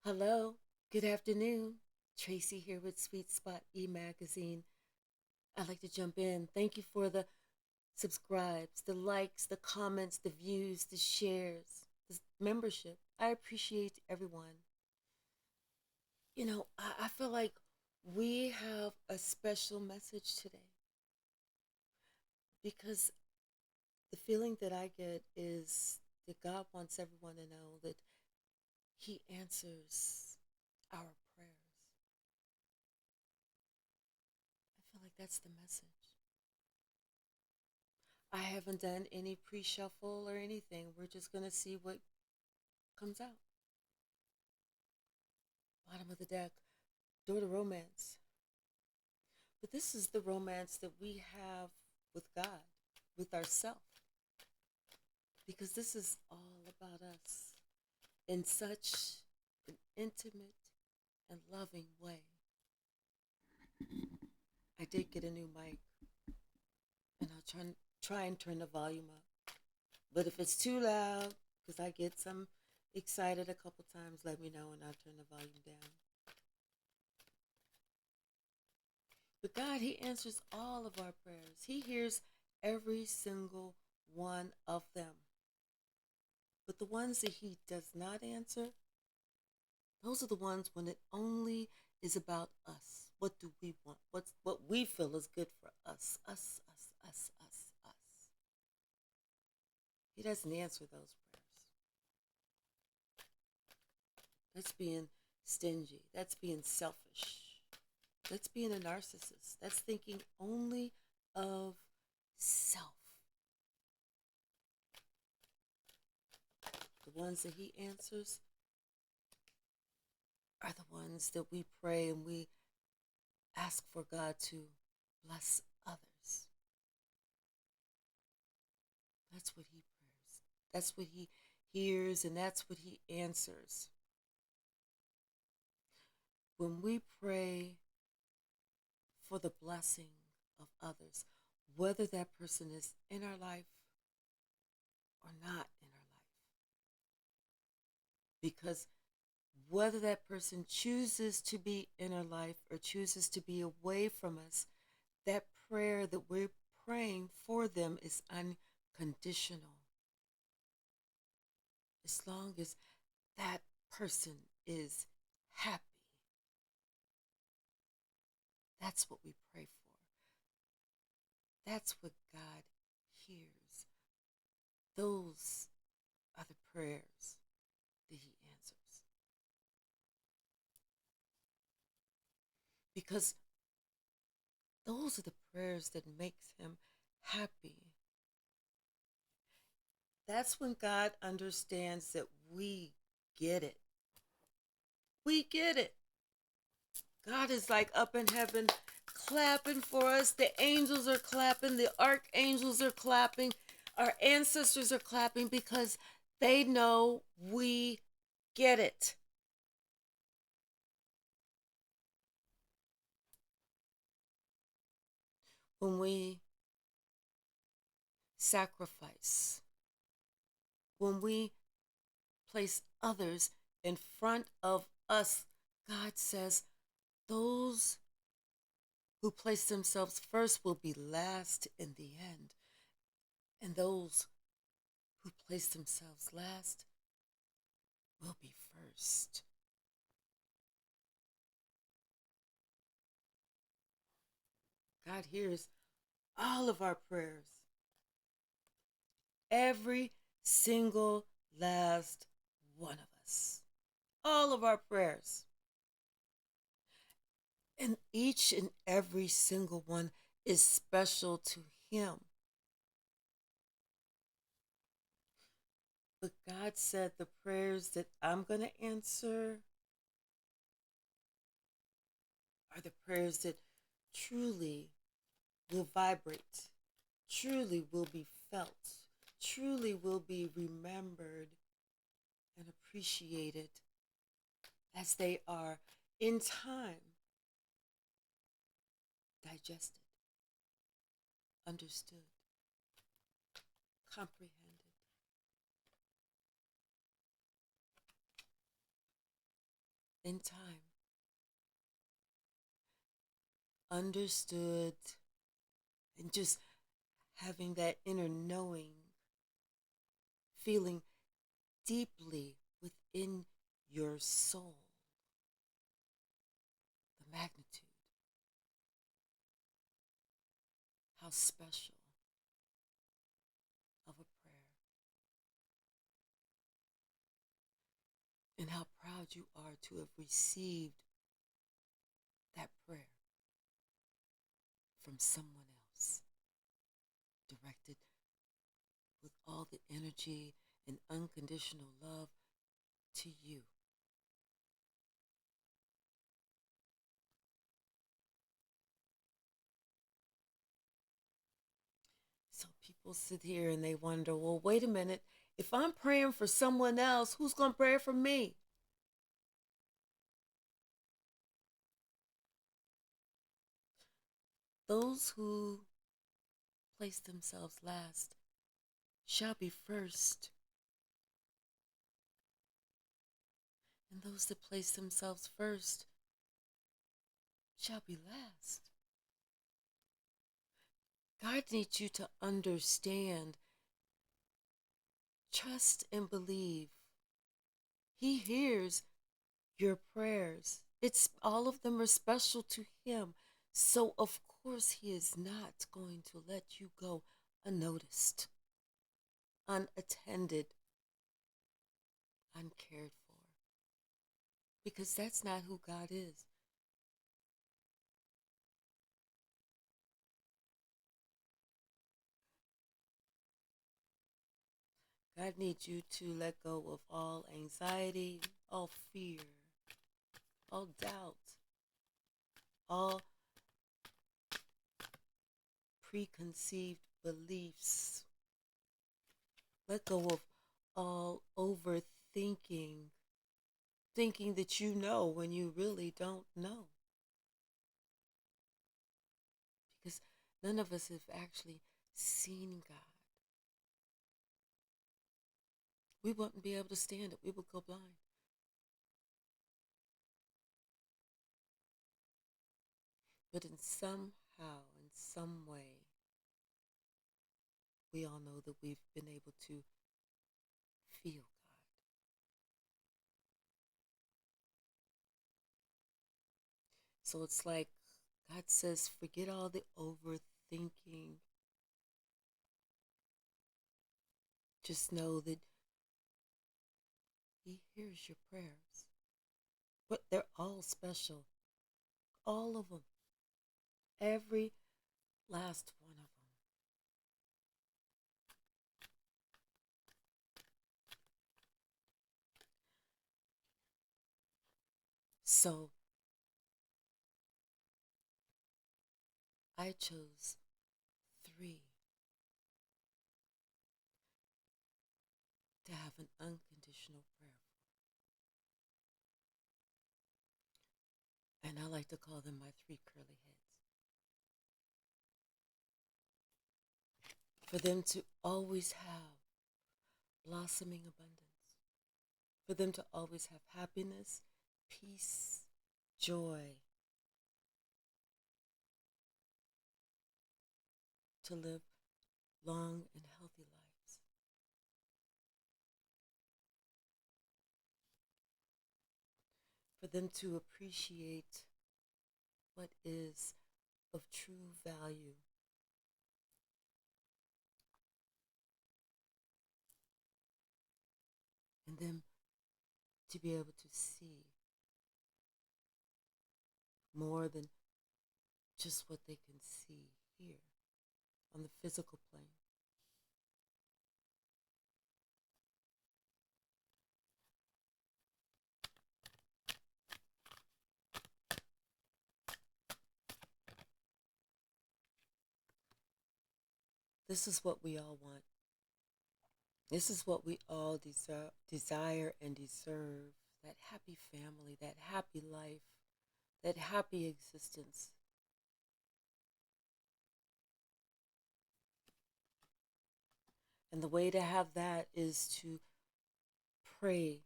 Hello, good afternoon. Tracy here with Sweet Spot E-Magazine. I'd like to jump in. Thank you for the subscribes, the likes, the comments, the views, the shares, the membership. I appreciate everyone. I feel like we have a special message today because the feeling that I get is that God wants everyone to know that He answers our prayers. I feel like that's the message. I haven't done any pre shuffle or anything. We're just going to see what comes out. Bottom of the deck, door to romance. But this is the romance that we have with God, with ourselves, because this is all about us in such an intimate and loving way. I did get a new mic, and I'll try and turn the volume up. But if it's too loud, because I get some excited a couple times, let me know and I'll turn the volume down. But God, He answers all of our prayers. He hears every single one of them. But the ones that He does not answer, those are the ones when it only is about us. What do we want? What we feel is good for us. Us, us, us, us, us. He doesn't answer those prayers. That's being stingy. That's being selfish. That's being a narcissist. That's thinking only of self. The ones that He answers are the ones that we pray and we ask for God to bless others. That's what He prays. That's what He hears and that's what He answers. When we pray for the blessing of others, whether that person is in our life or not in our life, because whether that person chooses to be in our life or chooses to be away from us, that prayer that we're praying for them is unconditional. As long as that person is happy, that's what we pray for. That's what God hears. Those are the prayers that He answers. Because those are the prayers that makes Him happy. That's when God understands that we get it. We get it. God is like up in heaven clapping for us. The angels are clapping. The archangels are clapping. Our ancestors are clapping because they know we get it. When we sacrifice, when we place others in front of us, God says those who place themselves first will be last in the end. And those who place themselves last will be first. God hears all of our prayers. Every single last one of us. All of our prayers. And each and every single one is special to Him. But God said the prayers that I'm going to answer are the prayers that truly will vibrate, truly will be felt, truly will be remembered and appreciated as they are in time digested, understood, comprehended. in time, understood, and just having that inner knowing, feeling deeply within your soul the magnitude, how special of a prayer, and how proud you are to have received that prayer from someone else, directed with all the energy and unconditional love to you. So people sit here and they wonder, well, wait a minute. If I'm praying for someone else, who's going to pray for me? Those who place themselves last shall be first, and those that place themselves first shall be last. God needs you to understand, trust, and believe. He hears your prayers. It's all of them are special to him. So of course he is not going to let you go unnoticed, unattended, uncared for. Because that's not who God is. God needs you to let go of all anxiety, all fear, all doubt, all preconceived beliefs. Let go of all overthinking, thinking that you know when you really don't know. Because none of us have actually seen God. We wouldn't be able to stand it. We would go blind. But in somehow, in some way, we all know that we've been able to feel God. So it's like God says, forget all the overthinking. Just know that he hears your prayers. But they're all special. All of them. Every last one of them. So I chose 3 to have an unconditional prayer for. And I like to call them my 3 curly heads. For them to always have blossoming abundance. For them to always have happiness, peace, joy. To live long and healthy lives. For them to appreciate what is of true value. And them to be able to see more than just what they can see here on the physical plane. This is what we all want. This is what we all desire and deserve. That happy family, that happy life, that happy existence. And the way to have that is to pray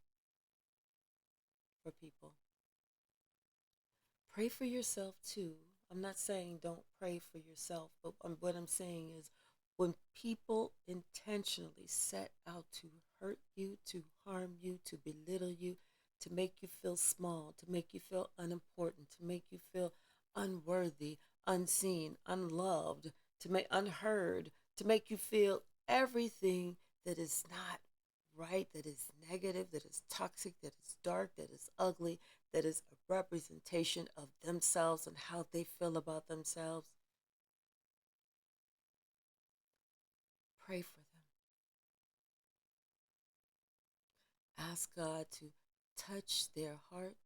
for people. Pray for yourself too. I'm not saying don't pray for yourself, but what I'm saying is when people intentionally set out to hurt you, to harm you, to belittle you, to make you feel small, to make you feel unimportant, to make you feel unworthy, unseen, unloved, to make unheard, to make you feel everything that is not right, that is negative, that is toxic, that is dark, that is ugly, that is a representation of themselves and how they feel about themselves. Pray for them. Ask God to touch their heart,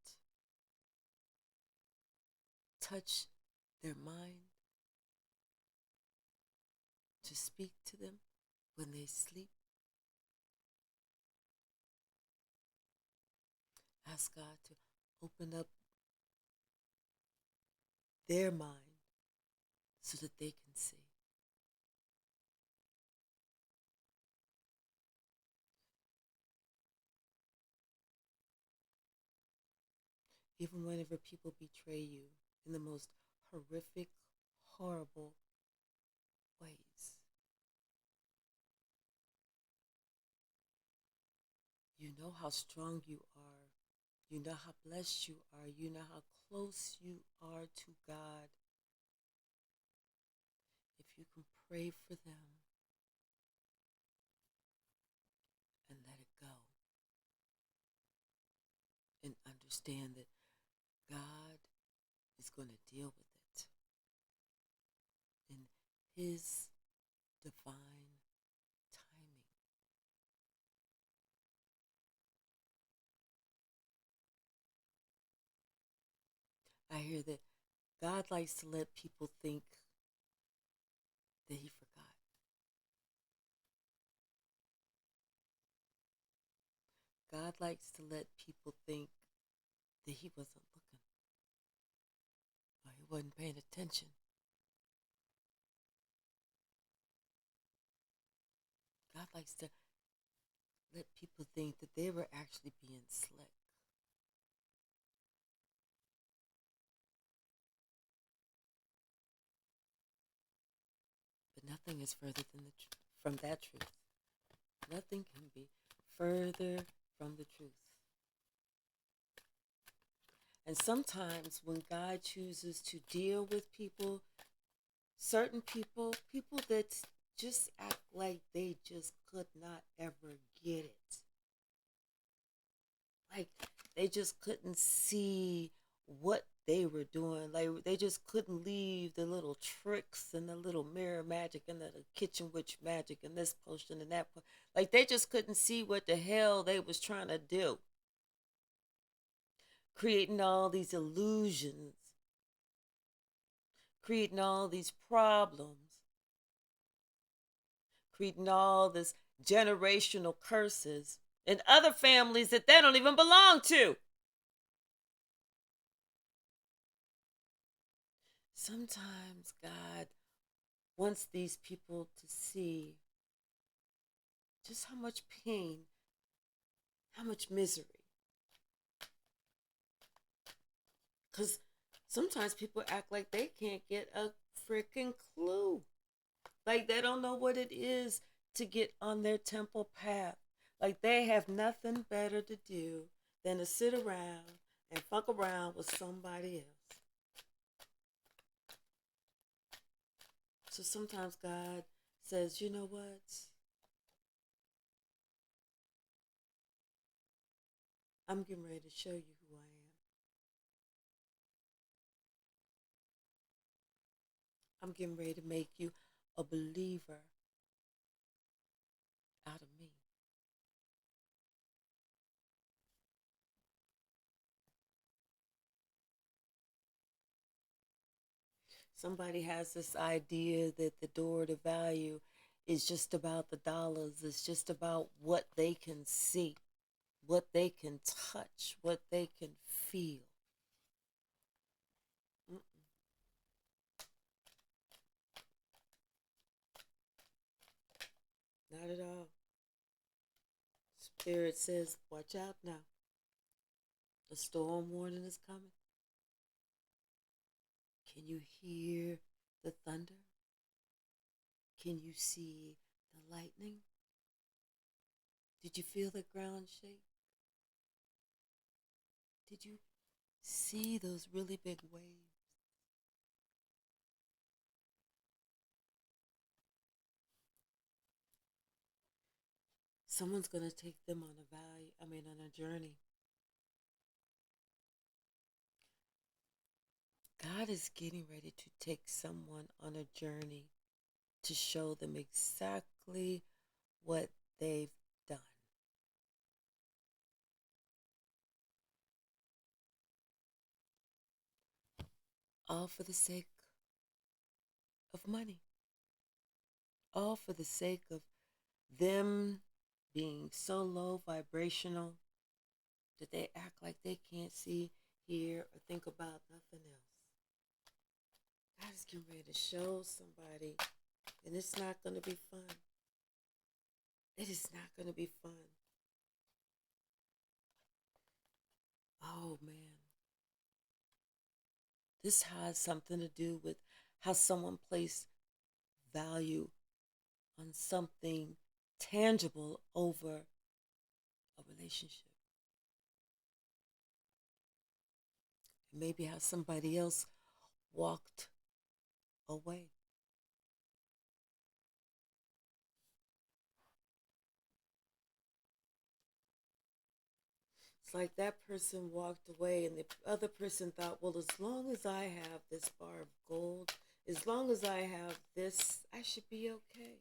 touch their mind, to speak to them when they sleep. Ask God to open up their mind so that they can see. Even whenever people betray you in the most horrific, horrible ways, you know how strong you are. You know how blessed you are. You know how close you are to God. If you can pray for them and let it go and understand that God is going to deal with it in His divine timing. I hear that God likes to let people think that He forgot. God likes to let people think that He wasn't looking or He wasn't paying attention. God likes to let people think that they were actually being slick. But nothing is further than from that truth. Nothing can be further from the truth. And sometimes when God chooses to deal with people, certain people, people that just act like they just could not ever get it. Like they just couldn't see what they were doing. Like they just couldn't leave the little tricks and the little mirror magic and the kitchen witch magic and this potion and that. Like they just couldn't see what the hell they was trying to do. Creating all these illusions, creating all these problems, creating all this generational curses in other families that they don't even belong to. Sometimes God wants these people to see just how much pain, how much misery. Because sometimes people act like they can't get a freaking clue. Like they don't know what it is to get on their temple path. Like they have nothing better to do than to sit around and fuck around with somebody else. So sometimes God says, you know what? I'm getting ready to show you who I am. I'm getting ready to make you a believer out of me. Somebody has this idea that the door to value is just about the dollars, it's just about what they can see, what they can touch, what they can feel. Mm-mm. Not at all. Spirit says, watch out now. A storm warning is coming. Can you hear the thunder? Can you see the lightning? Did you feel the ground shake? Did you see those really big waves? Someone's going to take them on on a journey. God is getting ready to take someone on a journey to show them exactly what they've done. All for the sake of money. All for the sake of them being so low vibrational that they act like they can't see, hear, or think about nothing else. God is getting ready to show somebody, and it's not going to be fun. It is not going to be fun. Oh, man. This has something to do with how someone placed value on something tangible over a relationship. Maybe how somebody else walked away. It's like that person walked away and the other person thought, well, as long as I have this bar of gold, as long as I have this, I should be okay.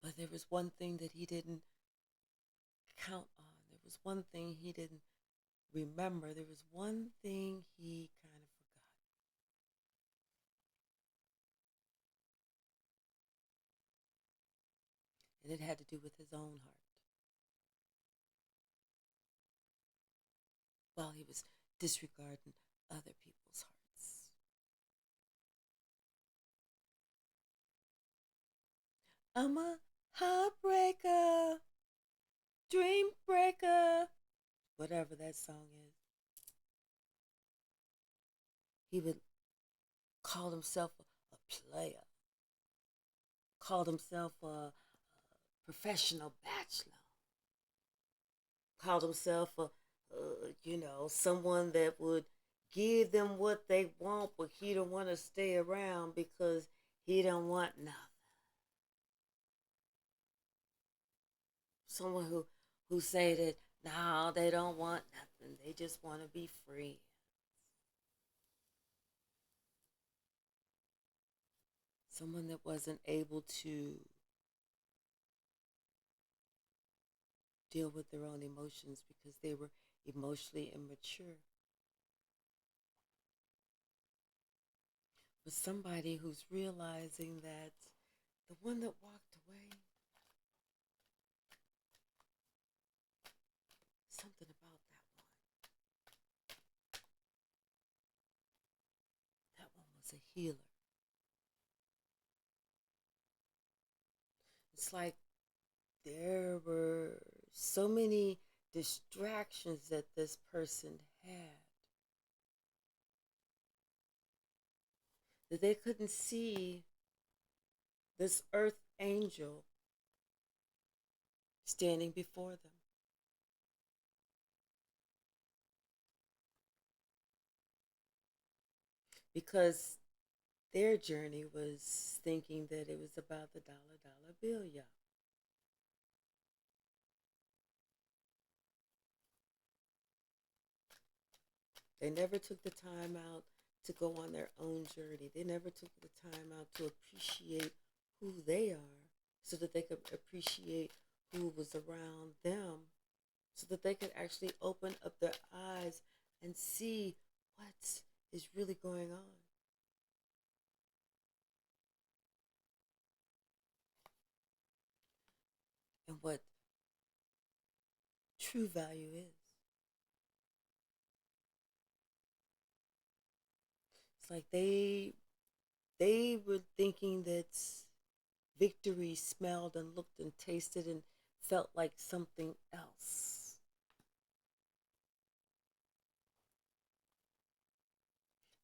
But there was one thing that he didn't count on. There was one thing he didn't remember. There was one thing he kind of forgot. And it had to do with his own heart. While he was disregarding other people's hearts. I'm a heartbreaker, dream breaker, whatever that song is. He would call himself a player, called himself a professional bachelor, called himself someone that would give them what they want, but he don't want to stay around because he don't want nothing. Someone who say that no, they don't want nothing. They just want to be free. Someone that wasn't able to deal with their own emotions because they were emotionally immature. But somebody who's realizing that the one that walked away, something about that one was a healer. It's like there were so many distractions that this person had that they couldn't see this earth angel standing before them. Because their journey was thinking that it was about the dollar bill, y'all. They never took the time out to go on their own journey. They never took the time out to appreciate who they are so that they could appreciate who was around them, so that they could actually open up their eyes and see what is really going on. And what true value is. It's like they were thinking that victory smelled and looked and tasted and felt like something else.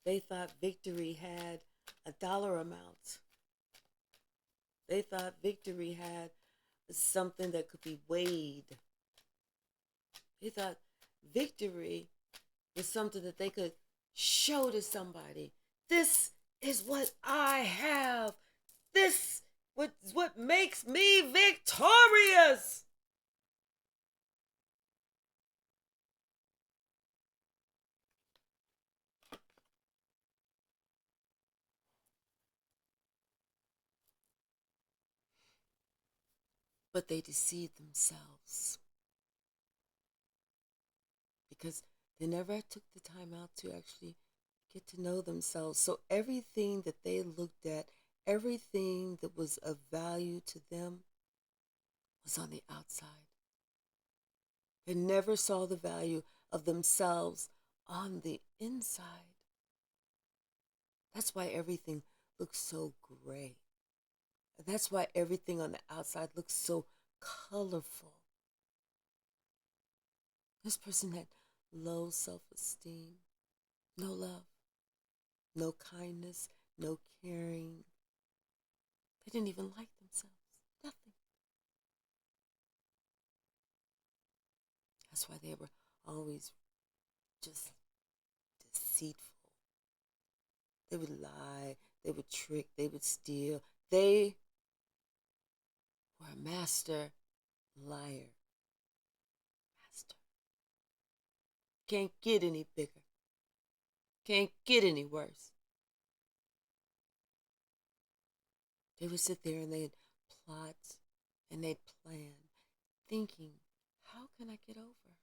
They thought victory had a dollar amount. They thought victory had something that could be weighed. They thought victory was something that they could show to somebody. This is what I have. This is what makes me victorious. But they deceived themselves because they never took the time out to actually get to know themselves. So everything that they looked at, everything that was of value to them was on the outside. They never saw the value of themselves on the inside. That's why everything looks so gray. And that's why everything on the outside looks so colorful. This person had low self-esteem, no love, no kindness, no caring. They didn't even like themselves. Nothing. That's why they were always just deceitful. They would lie, they would trick, they would steal. They were a master liar. Master. Can't get any bigger. Can't get any worse. They would sit there and they'd plot and they'd plan, thinking, how can I get over?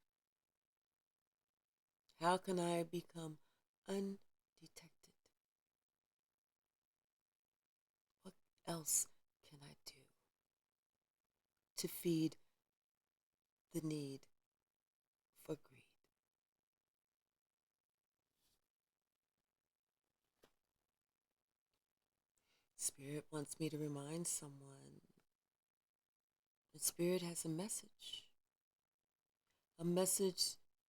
How can I become undetected? What else can I do to feed the need for greed? Spirit wants me to remind someone that Spirit has a message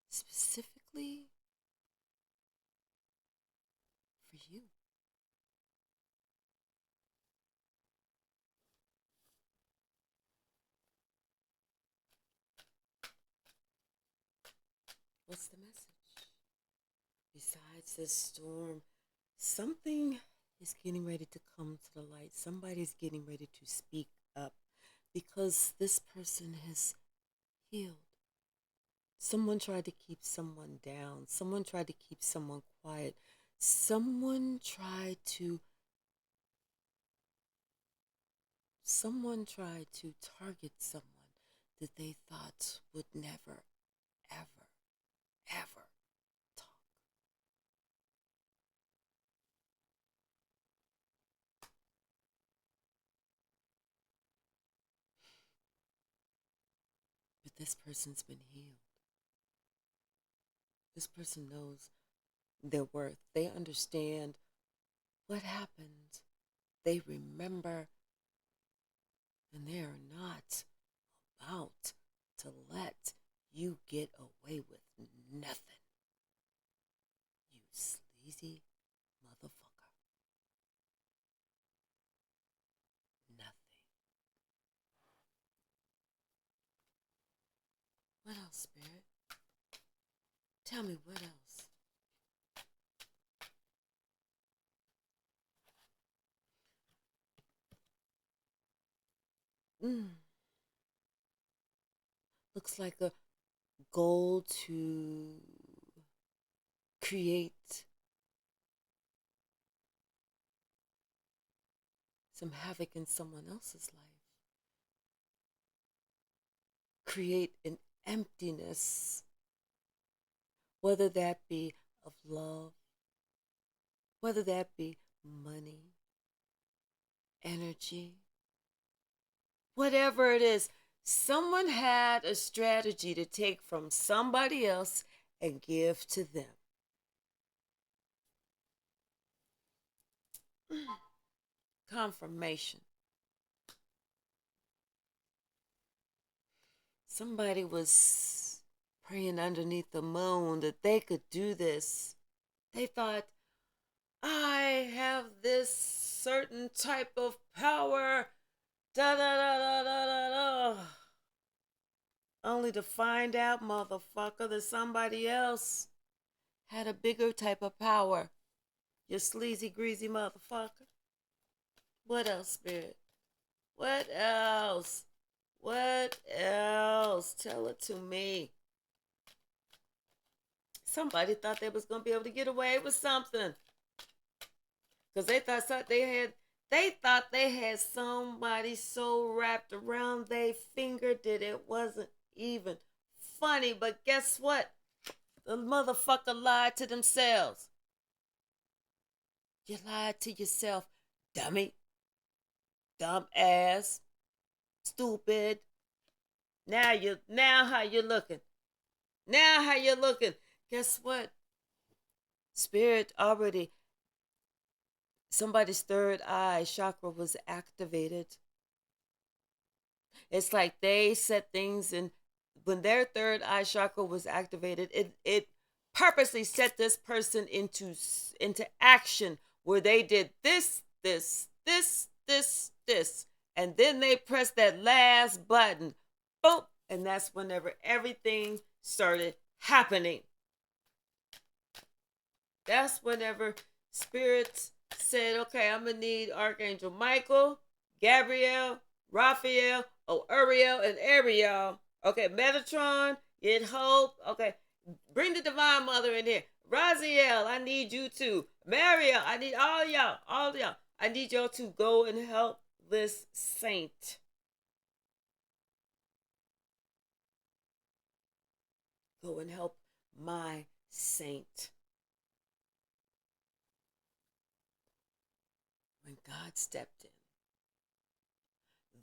specifically for you. What's the message? Besides this storm, something is getting ready to come to the light. Somebody's getting ready to speak up because this person has healed. Someone tried to keep someone down. Someone tried to keep someone quiet. Someone tried to target someone that they thought would never, ever, ever talk. But this person's been healed. This person knows their worth. They understand what happened. They remember, and they are not about to let you get away with nothing. You sleazy motherfucker. Nothing. What else, Spirit? Tell me what else. Looks like a goal to create some havoc in someone else's life. Create an emptiness, whether that be of love, whether that be money, energy, whatever it is. Someone had a strategy to take from somebody else and give to them. Confirmation. Somebody was praying underneath the moon that they could do this. They thought, I have this certain type of power. Da da da da da da da. Only to find out, motherfucker, that somebody else had a bigger type of power. You sleazy, greasy motherfucker. What else, Spirit? What else? What else? Tell it to me. Somebody thought they was gonna be able to get away with something, because they thought they had somebody so wrapped around their finger that it wasn't even funny. But guess what? The motherfucker lied to themselves. You lied to yourself, dummy, dumb ass, stupid. Now how you looking? Now how you looking? Guess what? Spirit already, somebody's third eye chakra was activated. It's like they set things in. When their third eye chakra was activated, it purposely set this person into action, where they did this, and then they pressed that last button, boom, and that's whenever everything started happening. That's whenever spirits said, okay, I'm gonna need Archangel Michael, Gabriel, Raphael, Uriel, and Ariel. Okay, Metatron, Yid Hope. Okay, bring the Divine Mother in here. Raziel, I need you too. Mariel, I need all y'all. I need y'all to go and help this saint. Go and help my saint. When God stepped in,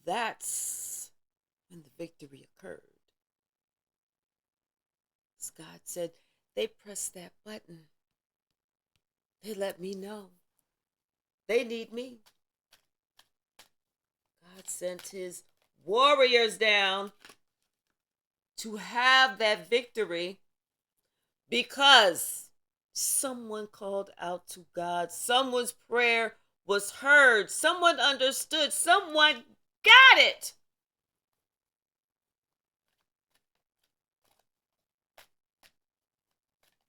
that's when the victory occurred. As God said, they pressed that button. They let me know they need me. God sent his warriors down to have that victory, because someone called out to God. Someone's prayer was heard. Someone understood. Someone got it.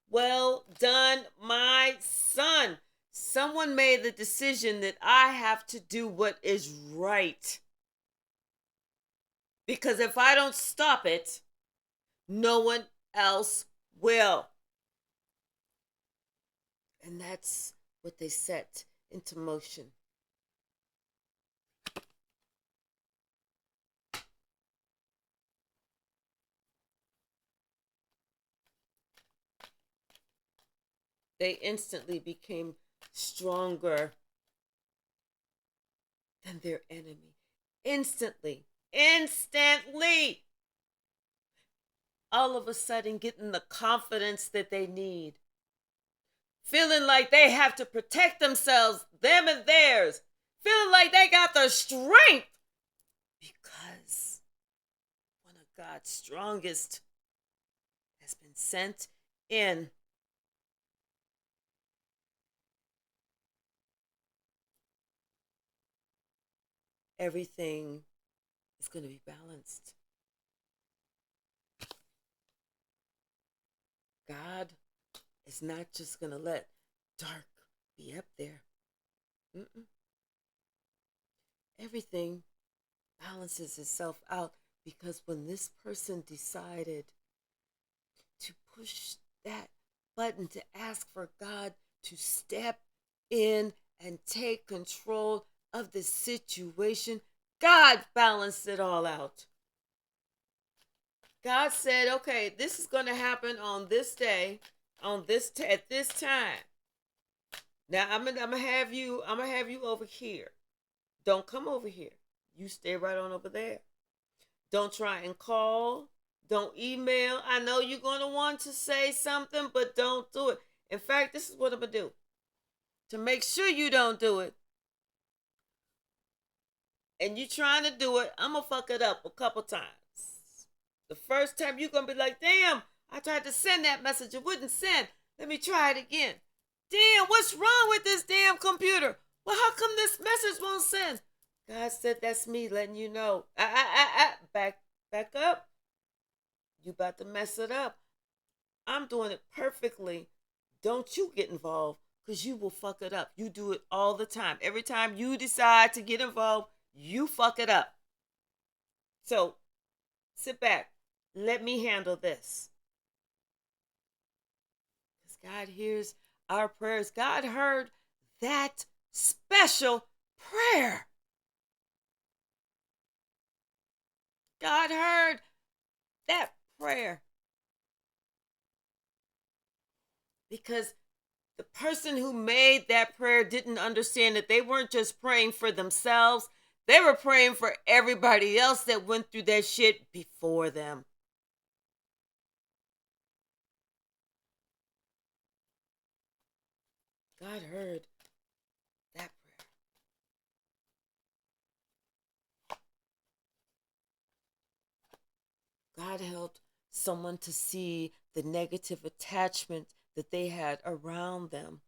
Well done, my son. Someone made the decision that I have to do what is right. Because if I don't stop it, no one else will. And that's what they set into motion. They instantly became stronger than their enemy. Instantly. All of a sudden, getting the confidence that they need. Feeling like they have to protect themselves, them and theirs. Feeling like they got the strength. Because one of God's strongest has been sent in. Everything is going to be balanced. God is not just going to let dark be up there. Everything balances itself out, because when this person decided to push that button to ask for God to step in and take control of the situation, God balanced it all out. God said, okay, this is going to happen on this day, at this time. Now I'm gonna have you over here. Don't come over here. You stay right on over there. Don't try and call. Don't email. I know you're gonna want to say something, but don't do it. In fact, this is what I'm gonna do. To make sure you don't do it, and you trying to do it, I'm gonna fuck it up a couple times. The first time you're going to be like, damn, I tried to send that message. It wouldn't send. Let me try it again. Damn, what's wrong with this damn computer? Well, how come this message won't send? God said, that's me letting you know. Back up. You about to mess it up. I'm doing it perfectly. Don't you get involved because you will fuck it up. You do it all the time. Every time you decide to get involved, you fuck it up. So sit back. Let me handle this. Because God hears our prayers. God heard that special prayer. God heard that prayer. Because the person who made that prayer didn't understand that they weren't just praying for themselves, they were praying for everybody else that went through that shit before them. God heard that prayer. God helped someone to see the negative attachment that they had around them.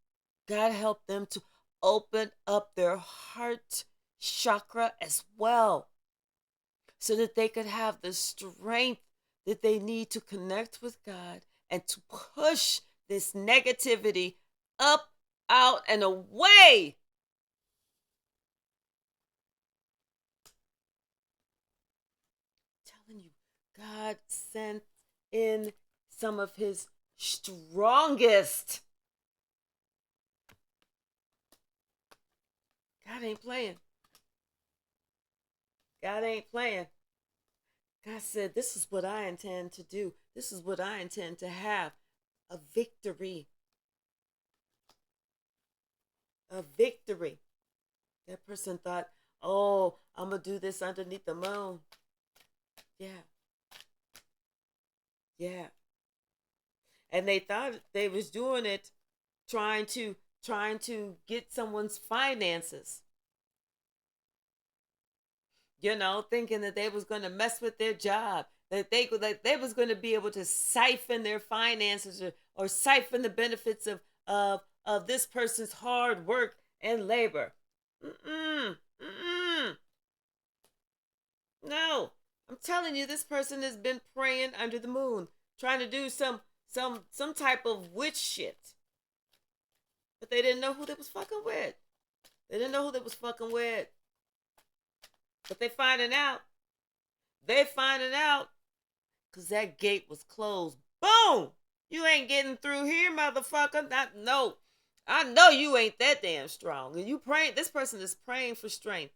God helped them to open up their heart chakra as well so that they could have the strength that they need to connect with God and to push this negativity up, out, and away. I'm telling you, God sent in some of his strongest. God ain't playing. God ain't playing. God said, this is what I intend to do. This is what I intend to have. A victory. A victory. That person thought, oh, I'm going to do this underneath the moon. Yeah. Yeah. And they thought they was doing it trying to get someone's finances. You know, thinking that they was going to mess with their job, that they was going to be able to siphon their finances or siphon the benefits of this person's hard work and labor. Mm-mm. Mm-mm. No. I'm telling you, this person has been praying under the moon, trying to do some type of witch shit. But they didn't know who they was fucking with. They didn't know who they was fucking with. But they finding out. They finding out because that gate was closed. Boom! You ain't getting through here, motherfucker. No. I know you ain't that damn strong. And you praying, this person is praying for strength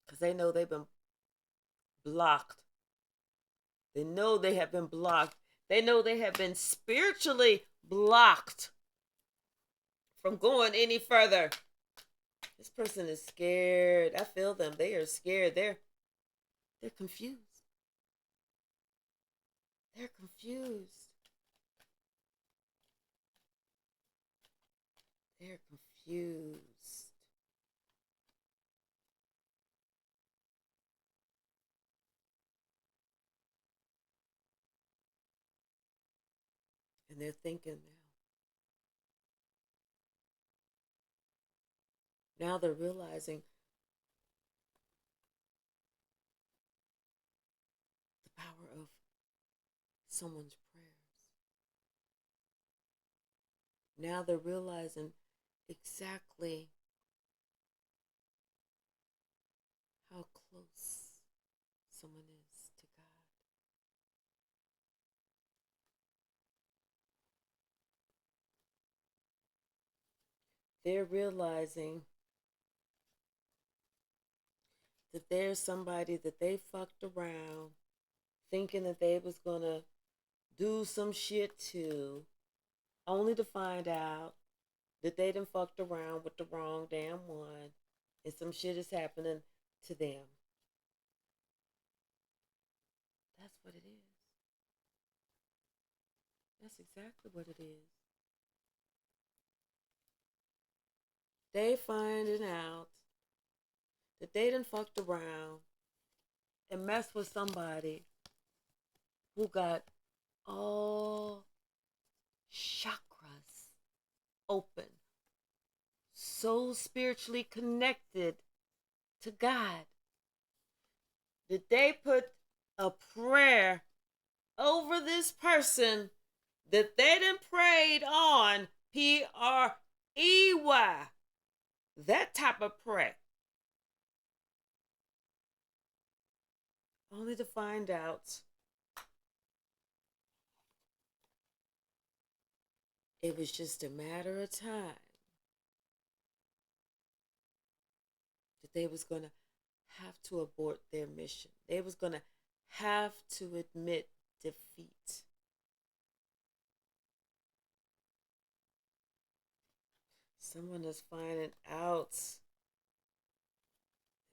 because they know they've been blocked. They know they have been blocked. They know they have been spiritually blocked from going any further. This person is scared. I feel them. They are scared. They're confused. They're confused. They're confused. And they're thinking now. Now they're realizing the power of someone's prayers. Now they're realizing exactly how close someone is to God. They're realizing that there's somebody that they fucked around thinking that they was gonna do some shit to, only to find out that they done fucked around with the wrong damn one and some shit is happening to them. That's what it is. That's exactly what it is. They finding out that they done fucked around and messed with somebody who got all chakras open, so spiritually connected to God, that they put a prayer over this person that they done prayed on, PREY, that type of prayer, only to find out it was just a matter of time that they was going to have to abort their mission. They was going to have to admit defeat. Someone is finding out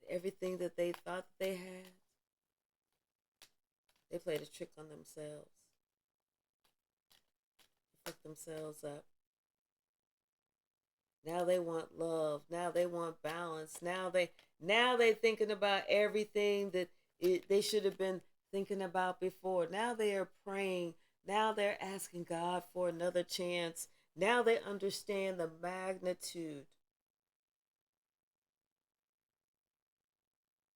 everything that they thought they had, they played a trick on themselves. They fucked themselves up. Now they want love. Now they want balance. Now they thinking about everything that they should have been thinking about before. Now they are praying. Now they're asking God for another chance. Now they understand the magnitude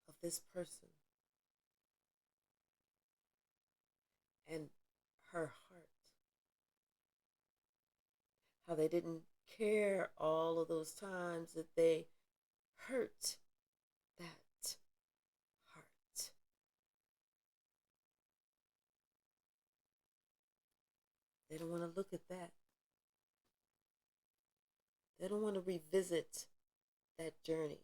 of this person and her heart. How they didn't care all of those times that they hurt that heart. They don't want to look at that. They don't want to revisit that journey.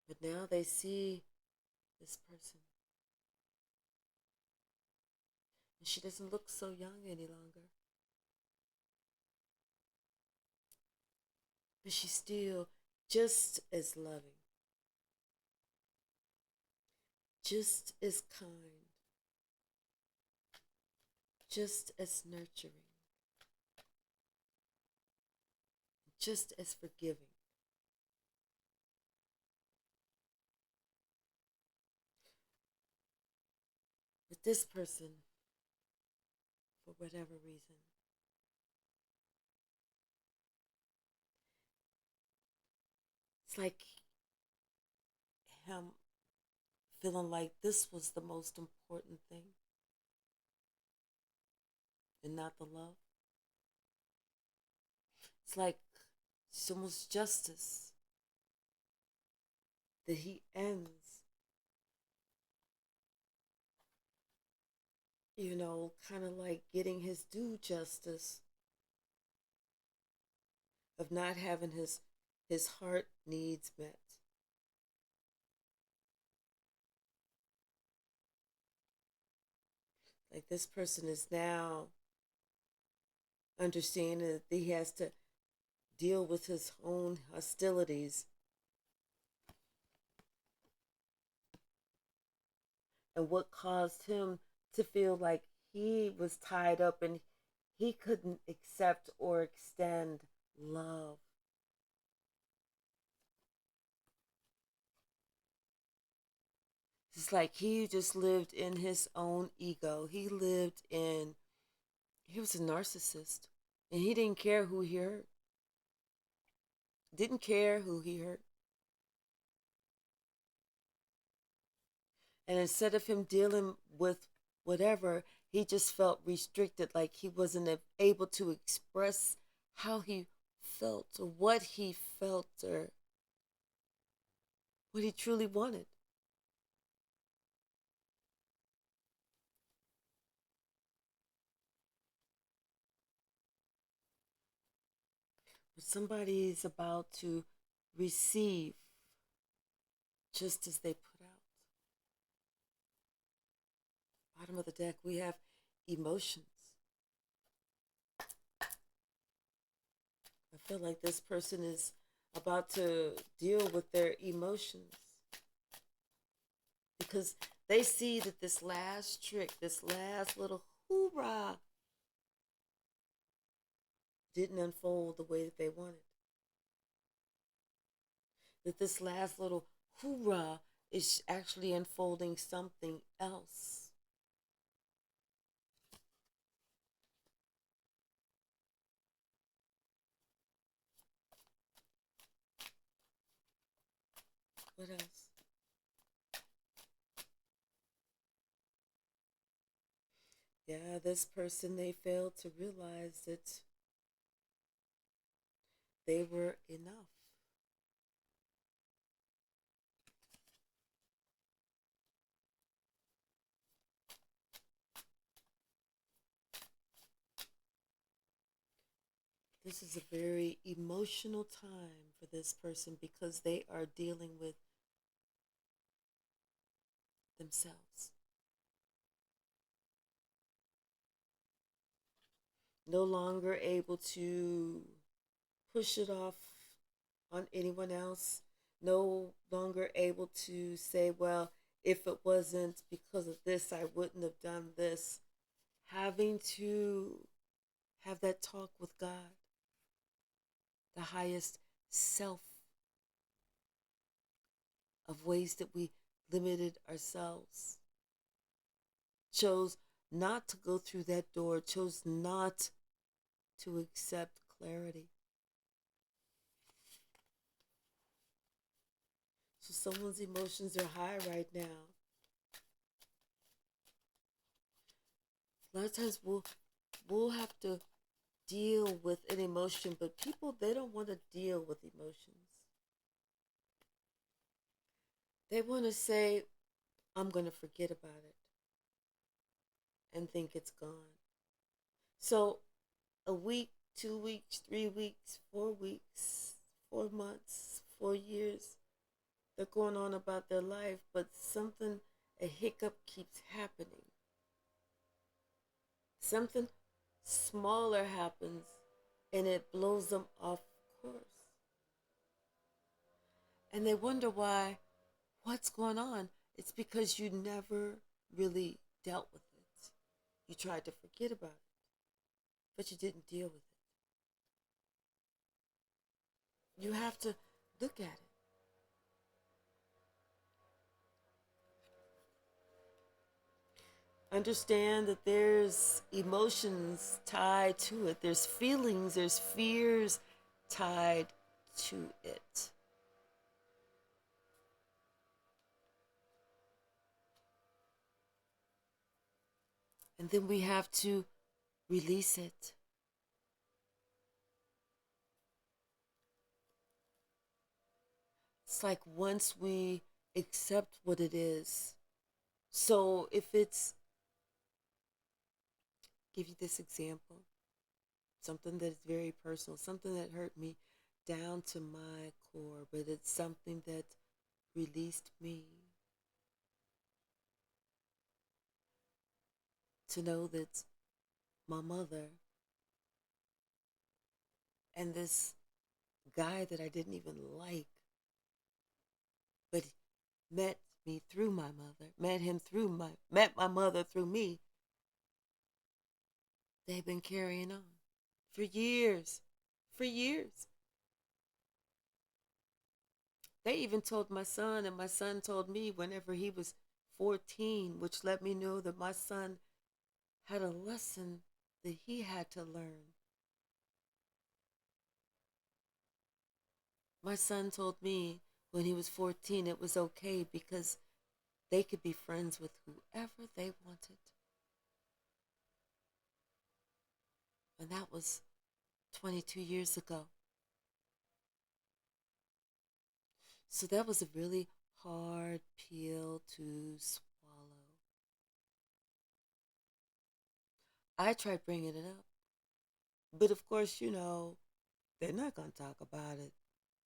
But now they see this person. And she doesn't look so young any longer. But she's still just as loving, just as kind, just as nurturing, just as forgiving. But this person, for whatever reason, it's like him feeling like this was the most important thing and not the love. It's like it's almost justice that he ends, kind of like getting his due justice of not having his heart needs met. Like this person is now understanding that he has to deal with his own hostilities and what caused him to feel like he was tied up and he couldn't accept or extend love. It's like he just lived in his own ego. He was a narcissist. And he didn't care who he hurt. Didn't care who he hurt. And instead of him dealing with whatever, he just felt restricted, like he wasn't able to express how he felt or what he felt or what he truly wanted. But somebody's about to receive just as they put out. Bottom of the deck, we have emotions. I feel like this person is about to deal with their emotions because they see that this last trick, this last little hoorah, didn't unfold the way that they wanted. That this last little hoorah is actually unfolding something else. What else? Yeah, this person, they failed to realize that they were enough. This is a very emotional time for this person because they are dealing with themselves. No longer able to push it off on anyone else. No longer able to say, well, if it wasn't because of this, I wouldn't have done this. Having to have that talk with God, the highest self, of ways that we limited ourselves. Chose not to go through that door, chose not to accept clarity. So someone's emotions are high right now. A lot of times we'll have to deal with an emotion, but people, they don't want to deal with emotions. They want to say, I'm going to forget about it and think it's gone. So a week, 2 weeks, 3 weeks, 4 weeks, 4 months, 4 years, they're going on about their life, but something, a hiccup keeps happening. Something smaller happens and it blows them off course. And they wonder why, what's going on? It's because you never really dealt with it. You tried to forget about it, but you didn't deal with it. You have to look at it. Understand that there's emotions tied to it, there's feelings, there's fears tied to it. And then we have to release it. It's like once we accept what it is. So if it's, give you this example, something that is very personal, something that hurt me down to my core, but it's something that released me. To know that my mother and this guy that I didn't even like, but met me through my mother, met my mother through me. They've been carrying on for years, for years. They even told my son, and my son told me whenever he was 14, which let me know that my son had a lesson that he had to learn. My son told me when he was 14 it was okay because they could be friends with whoever they wanted. And that was 22 years ago. So that was a really hard pill to swallow. I tried bringing it up. But of course, they're not going to talk about it.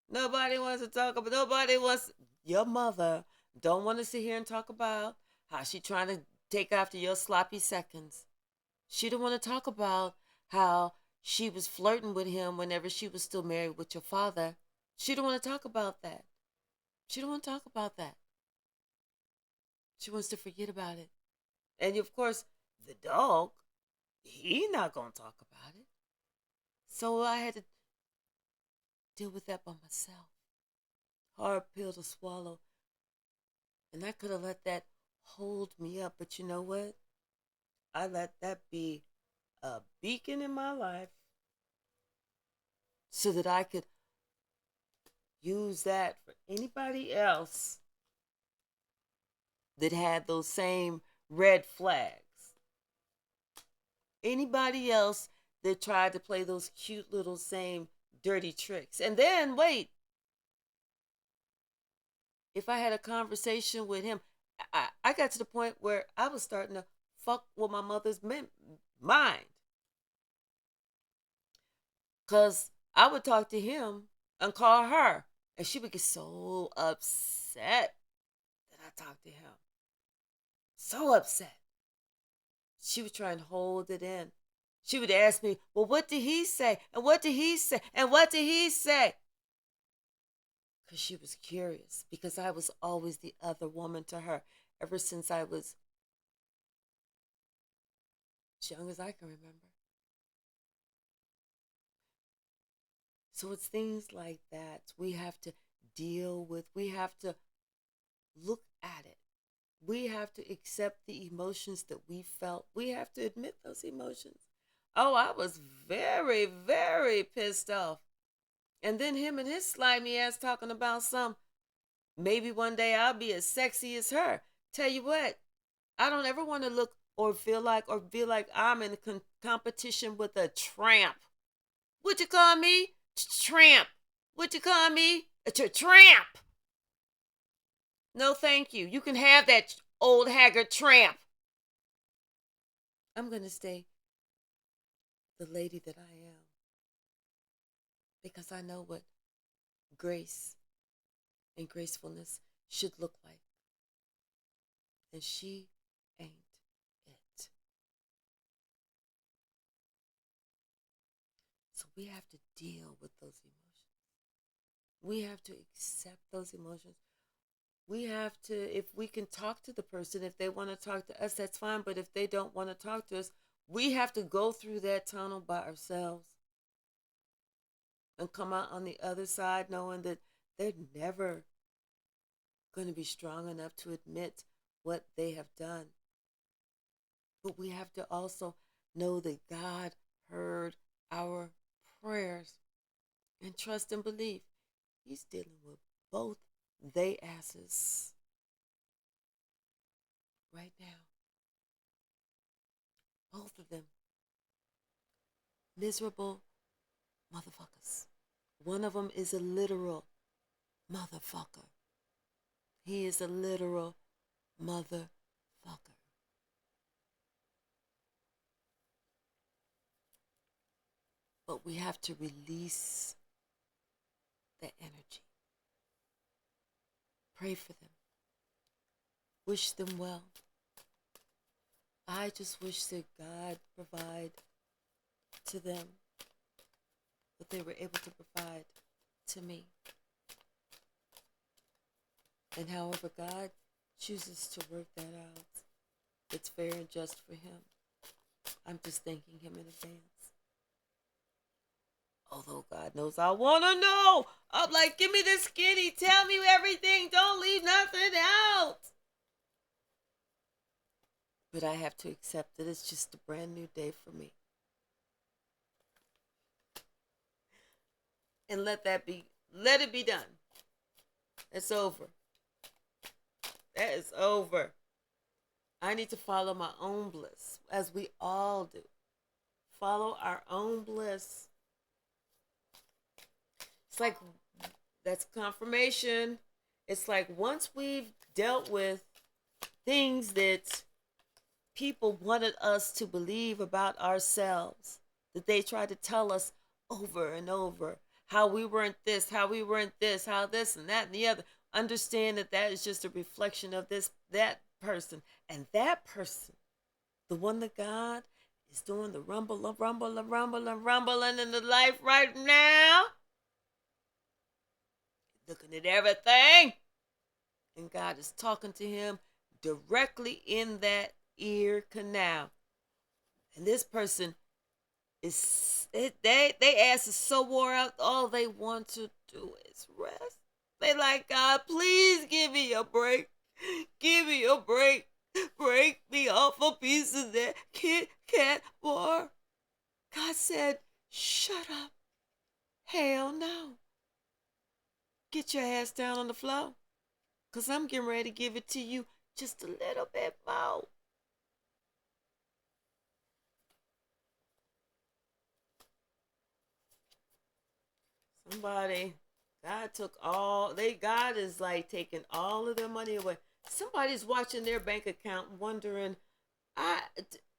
Nobody wants to talk about, nobody wants, your mother don't want to sit here and talk about how she trying to take after your sloppy seconds. She don't want to talk about how she was flirting with him whenever she was still married with your father. She don't want to talk about that. She don't want to talk about that. She wants to forget about it. And of course, the dog, he not going to talk about it. So I had to deal with that by myself. hard pill to swallow. And I could have let that hold me up. But you know what? I let that be a beacon in my life so that I could use that for anybody else that had those same red flags. Anybody else that tried to play those cute little same dirty tricks. And then, wait, if I had a conversation with him, I got to the point where I was starting to fuck with my mother's mind. Because I would talk to him and call her. And she would get so upset that I talked to him. So upset. She would try and hold it in. She would ask me, well, what did he say? And what did he say? And what did he say? Because she was curious. Because I was always the other woman to her ever since I was as young as I can remember. So it's things like that we have to deal with. We have to look at it. We have to accept the emotions that we felt. We have to admit those emotions. Oh, I was very, very pissed off. And then him and his slimy ass talking about maybe one day I'll be as sexy as her. Tell you what, I don't ever want to look or feel like I'm in competition with a tramp. What you call me? Tramp. What you call me? A tramp. No, thank you. You can have that old haggard tramp. I'm going to stay the lady that I am. Because I know what grace and gracefulness should look like. And she ain't it. So we have to deal with those emotions. We have to accept those emotions. We have to, if we can talk to the person, if they want to talk to us, that's fine. But if they don't want to talk to us, we have to go through that tunnel by ourselves and come out on the other side knowing that they're never going to be strong enough to admit what they have done. But we have to also know that God heard our prayers and trust and believe He's dealing with both they asses right now. Both of them. Miserable motherfuckers. One of them is a literal motherfucker. He is a literal motherfucker. But we have to release the energy. Pray for them. Wish them well. I just wish that God provide to them what they were able to provide to me. And however God chooses to work that out, it's fair and just for Him. I'm just thanking Him in advance. Although God knows I want to know. I'm like, give me the skinny. Tell me everything. Don't leave nothing out. But I have to accept that it's just a brand new day for me. And let it be done. It's over. That is over. I need to follow my own bliss, as we all do. Follow our own bliss. It's like, that's confirmation. It's like once we've dealt with things that people wanted us to believe about ourselves, that they tried to tell us over and over, how we weren't this, how we weren't this, how this and that and the other. Understand that that is just a reflection of that person. And that person, the one that God is doing the rumbling in the life right now, looking at everything, and God is talking to him directly in that ear canal. And this person they ass is so wore out, all they want to do is rest. They like, God, please give me a break. Give me a break. Break me off a piece of that Kit Kat bar. God said, shut up. Hell no. Get your ass down on the floor. Because I'm getting ready to give it to you just a little bit more. Somebody, God is like taking all of their money away. Somebody's watching their bank account wondering,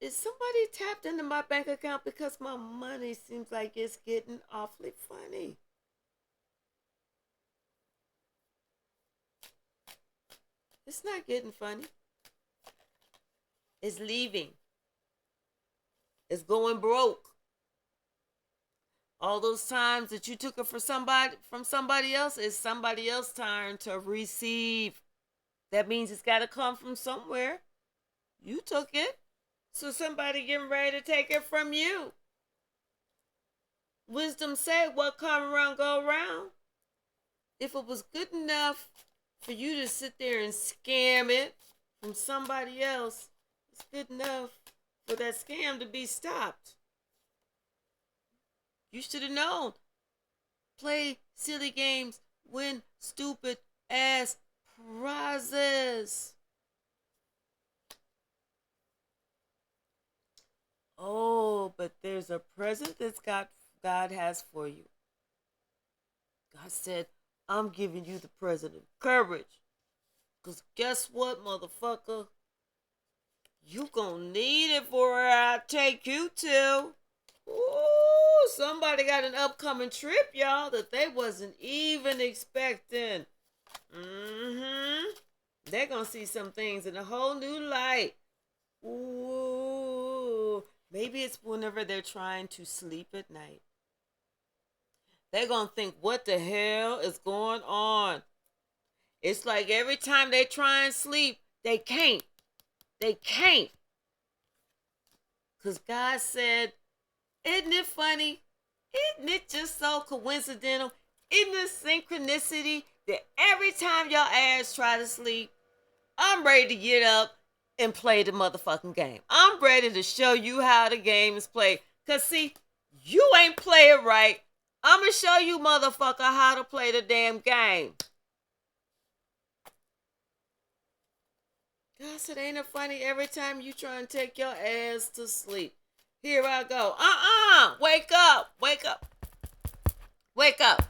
is somebody tapped into my bank account because my money seems like it's getting awfully funny. It's not getting funny. It's leaving. It's going broke. All those times that you took it from somebody else, it's somebody else's turn to receive. That means it's got to come from somewhere. You took it, so somebody getting ready to take it from you. Wisdom said, what come around go around. If it was good enough for you to sit there and scam it from somebody else, it's good enough for that scam to be stopped. You should have known. Play silly games, win stupid ass prizes. Oh, but there's a present that God has for you. God said, I'm giving you the present of courage. Because guess what, motherfucker? You gonna need it for where I take you to. Ooh, somebody got an upcoming trip, y'all, that they wasn't even expecting. They're gonna see some things in a whole new light. Ooh, maybe it's whenever they're trying to sleep at night. They're gonna think, what the hell is going on? It's like every time they try and sleep, they can't. They can't. Because God said, isn't it funny? Isn't it just so coincidental? Isn't it synchronicity that every time your ass try to sleep, I'm ready to get up and play the motherfucking game. I'm ready to show you how the game is played. Because, see, you ain't play it right. I'm going to show you, motherfucker, how to play the damn game. God said, ain't it funny every time you try and take your ass to sleep? Here I go. Wake up. Wake up. Wake up.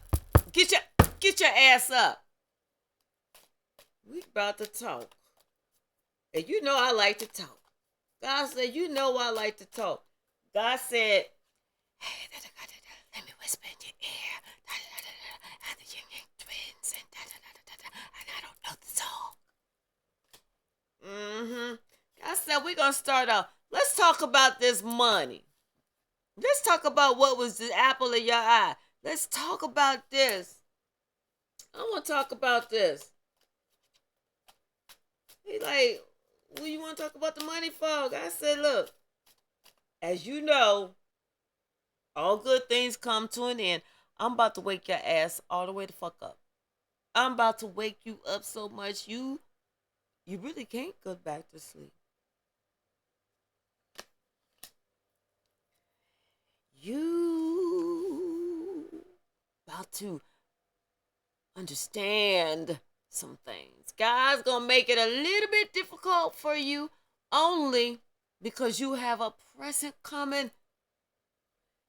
Get your ass up. We about to talk. And you know I like to talk. God said, you know I like to talk. God said, hey, let me whisper in your ear. And the Yin Yang Twins. And I don't know the song. God said, we're going to start off. Let's talk about this money. Let's talk about what was the apple of your eye. Let's talk about this. I want to talk about this. He like, what you want to talk about the money for? I said, look, as you know, all good things come to an end. I'm about to wake your ass all the way the fuck up. I'm about to wake you up so much you really can't go back to sleep. You about to understand some things. God's gonna make it a little bit difficult for you only because you have a present coming,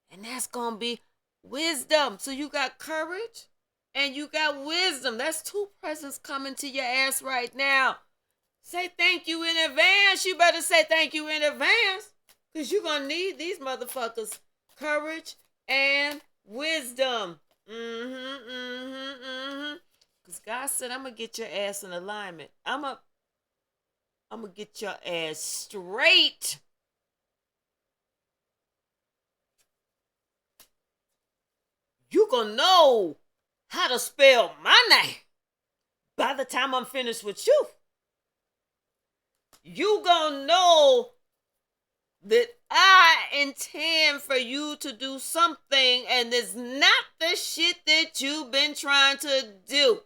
and that's gonna be wisdom. So you got courage and you got wisdom. That's two presents coming to your ass right now. Say thank you in advance. You better say thank you in advance, because you're gonna need these motherfuckers. Courage and wisdom. Because God said, I'm going to get your ass in alignment. I'm going to get your ass straight. You going to know how to spell my name by the time I'm finished with you. You going to know that I intend for you to do something, and it's not the shit that you've been trying to do.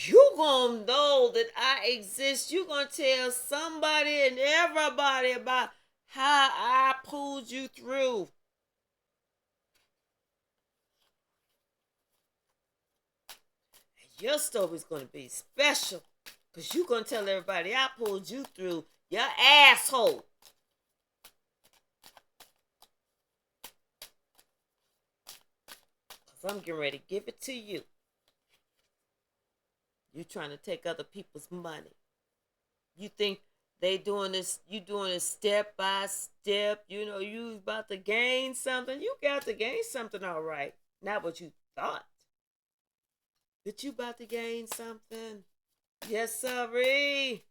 you gonna know that I exist. You gonna tell somebody and everybody about how I pulled you through. Your story's gonna be special. Cause you gonna tell everybody I pulled you through your asshole. Cause I'm getting ready to give it to you. You trying to take other people's money. You think they doing this, you doing it step by step. You know, you about to gain something. You got to gain something, all right. Not what you thought. But you about to gain something. Yes, sirree.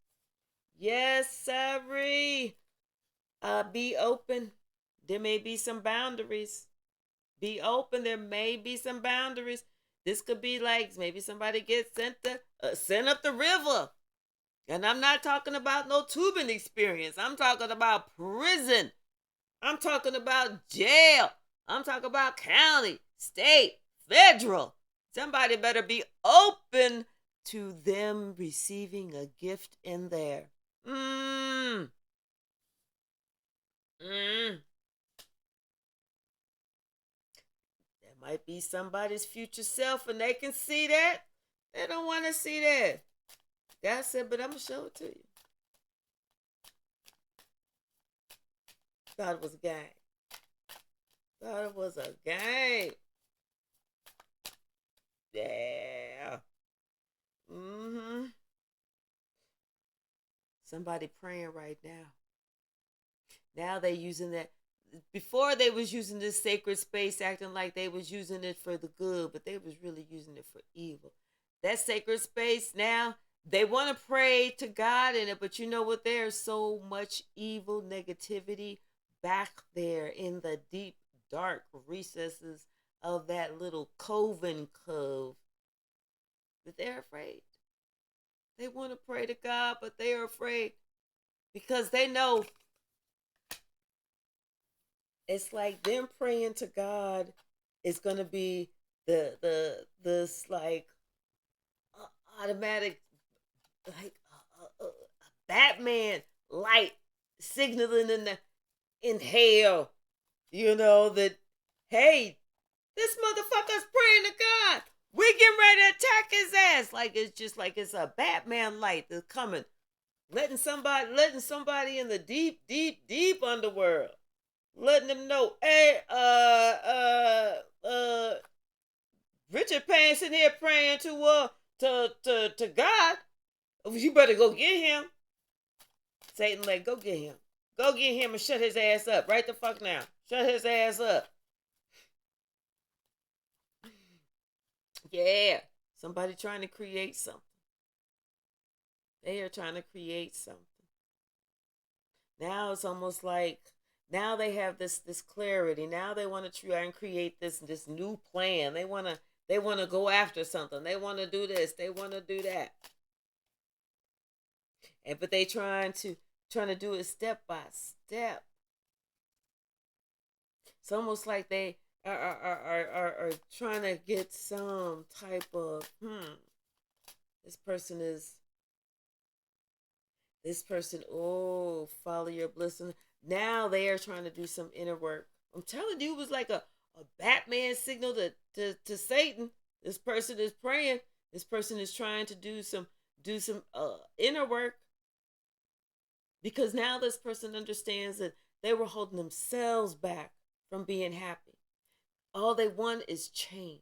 Yes, sirree. Be open. There may be some boundaries. Be open. There may be some boundaries. This could be like maybe somebody gets sent up the river. And I'm not talking about no tubing experience. I'm talking about prison. I'm talking about jail. I'm talking about county, state, federal. Somebody better be open to them receiving a gift in there. Mmm. Mmm. There might be somebody's future self and they can see that. They don't want to see that. God said, but I'm going to show it to you. Thought it was a game. Thought it was a game. Yeah. Mm-hmm. Somebody praying right now. Now they using that. Before they was using this sacred space, acting like they was using it for the good, but they was really using it for evil. That sacred space now, they want to pray to God in it, but you know what? There's so much evil negativity back there in the deep, dark recesses of that little coven cove that they're afraid. They want to pray to God, but they are afraid because they know it's like them praying to God is going to be the this like automatic like Batman light signaling in hell, you know, that hey, this motherfucker's praying to God. We getting ready to attack his ass. Like it's just like it's a Batman light that's coming. Letting somebody in the deep, deep, deep underworld. Letting them know, hey, Richard Payne sitting here praying to God. You better go get him. Satan, like, go get him. Go get him and shut his ass up. Right the fuck now. Shut his ass up. Yeah. Somebody trying to create something. They are trying to create something. Now it's almost like now they have this clarity. Now they want to try and create this new plan. They want to go after something. They want to do this. They want to do that. And but they trying to do it step by step. It's almost like they are trying to get some type of this person is this person, oh, follow your blessing. Now they are trying to do some inner work. I'm telling you, it was like a Batman signal to Satan. This person is praying. This person is trying to do some inner work because now this person understands that they were holding themselves back from being happy. All they want is change.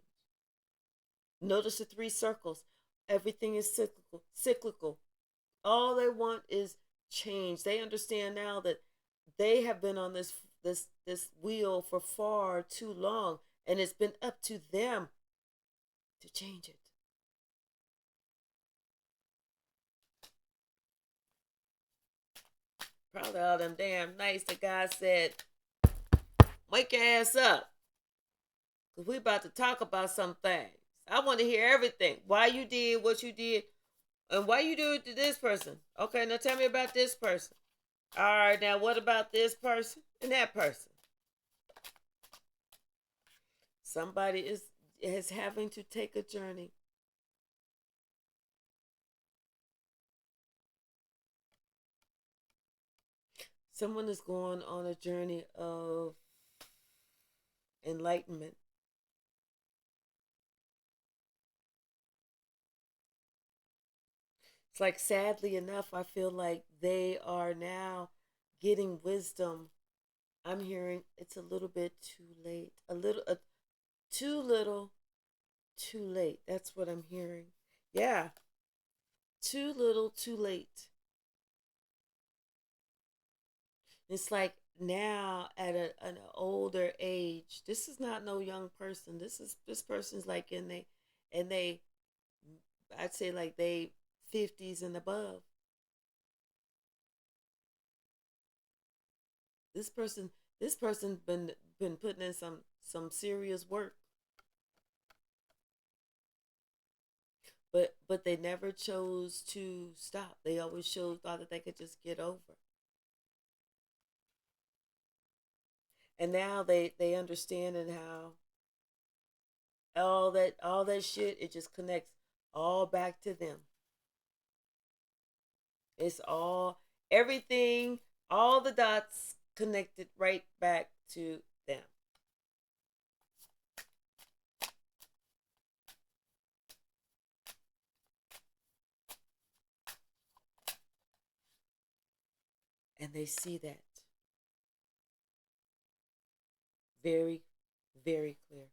Notice the three circles. Everything is cyclical. All they want is change. They understand now that they have been on this wheel for far too long, and it's been up to them to change it. Probably all them damn nights that God said, wake your ass up. Because we about to talk about some things. I want to hear everything. Why you did what you did, and why you do it to this person. Okay, now tell me about this person. All right, now what about this person and that person? Somebody is having to take a journey. Someone is going on a journey of enlightenment. It's like, sadly enough, I feel like they are now getting wisdom. I'm hearing it's a little bit too late. Too little, too late. That's what I'm hearing. Yeah, too little, too late. It's like now at an older age. This is not no young person. This person's like and they I'd say like they 50s and above. This person this person been putting in some serious work, but they never chose to stop. They always thought that they could just get over. And now they understand and how all that shit, it just connects all back to them. It's all everything, all the dots connected right back to them. And they see that very, very clear.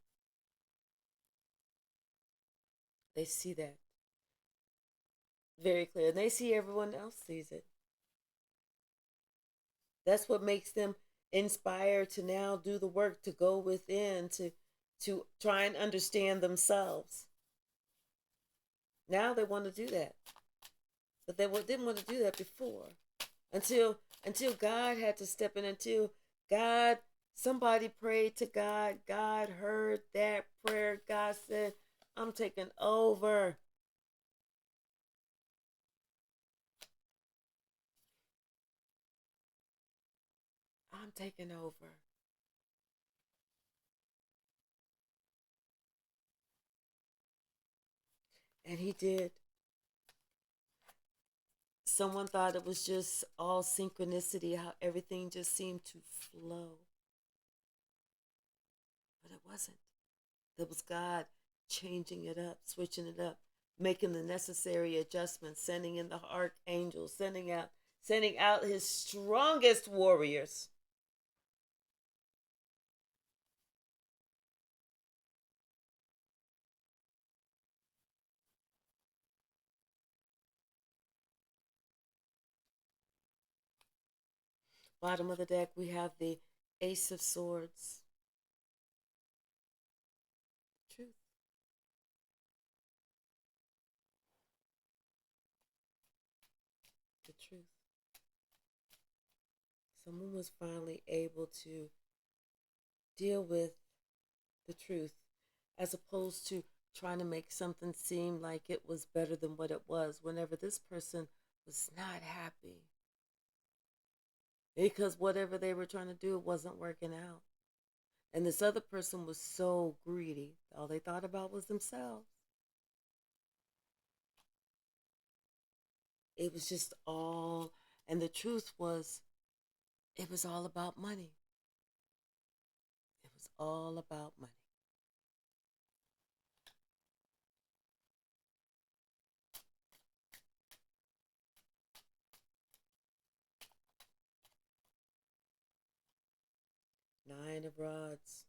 They see that very clear. And they see everyone else sees it. That's what makes them inspired to now do the work, to go within, to try and understand themselves. Now they want to do that, but they didn't want to do that before, until God had to step in. Until God, somebody prayed to God. God heard that prayer. God said, "I'm taking over." I'm taking over. And he did. Someone thought it was just all synchronicity, how everything just seemed to flow. But it wasn't. That was God changing it up, switching it up, making the necessary adjustments, sending in the archangels, sending out his strongest warriors. Bottom of the deck, we have the Ace of Swords. Truth. The truth. Someone was finally able to deal with the truth, as opposed to trying to make something seem like it was better than what it was, whenever this person was not happy because whatever they were trying to do, it wasn't working out. And this other person was so greedy, all they thought about was themselves. It was just all, and the truth was, it was all about money. It was all about money. Nine of Rods.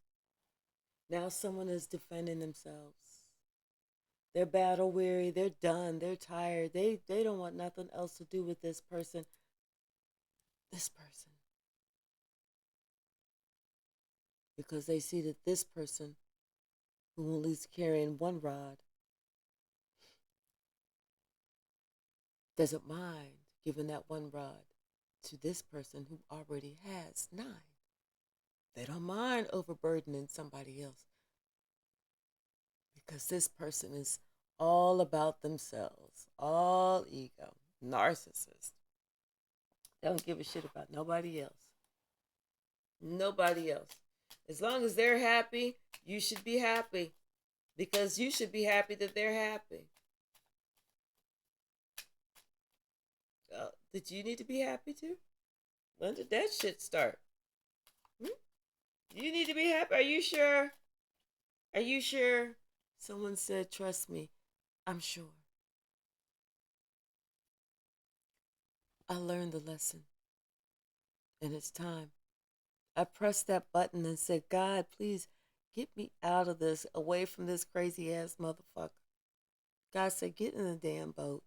Now someone is defending themselves. They're battle weary. They're done. They're tired. They don't want nothing else to do with this person. This person. Because they see that this person, who only is carrying one rod, doesn't mind giving that one rod to this person who already has nine. They don't mind overburdening somebody else because this person is all about themselves, all ego, narcissist. They don't give a shit about nobody else. Nobody else. As long as they're happy, you should be happy, because you should be happy that they're happy. Did you need to be happy too? When did that shit start? Hmm? You need to be happy. Are you sure? Are you sure? Someone said, trust me. I'm sure. I learned the lesson, and it's time. I pressed that button and said, God, please get me out of this, away from this crazy ass motherfucker. God said, get in the damn boat.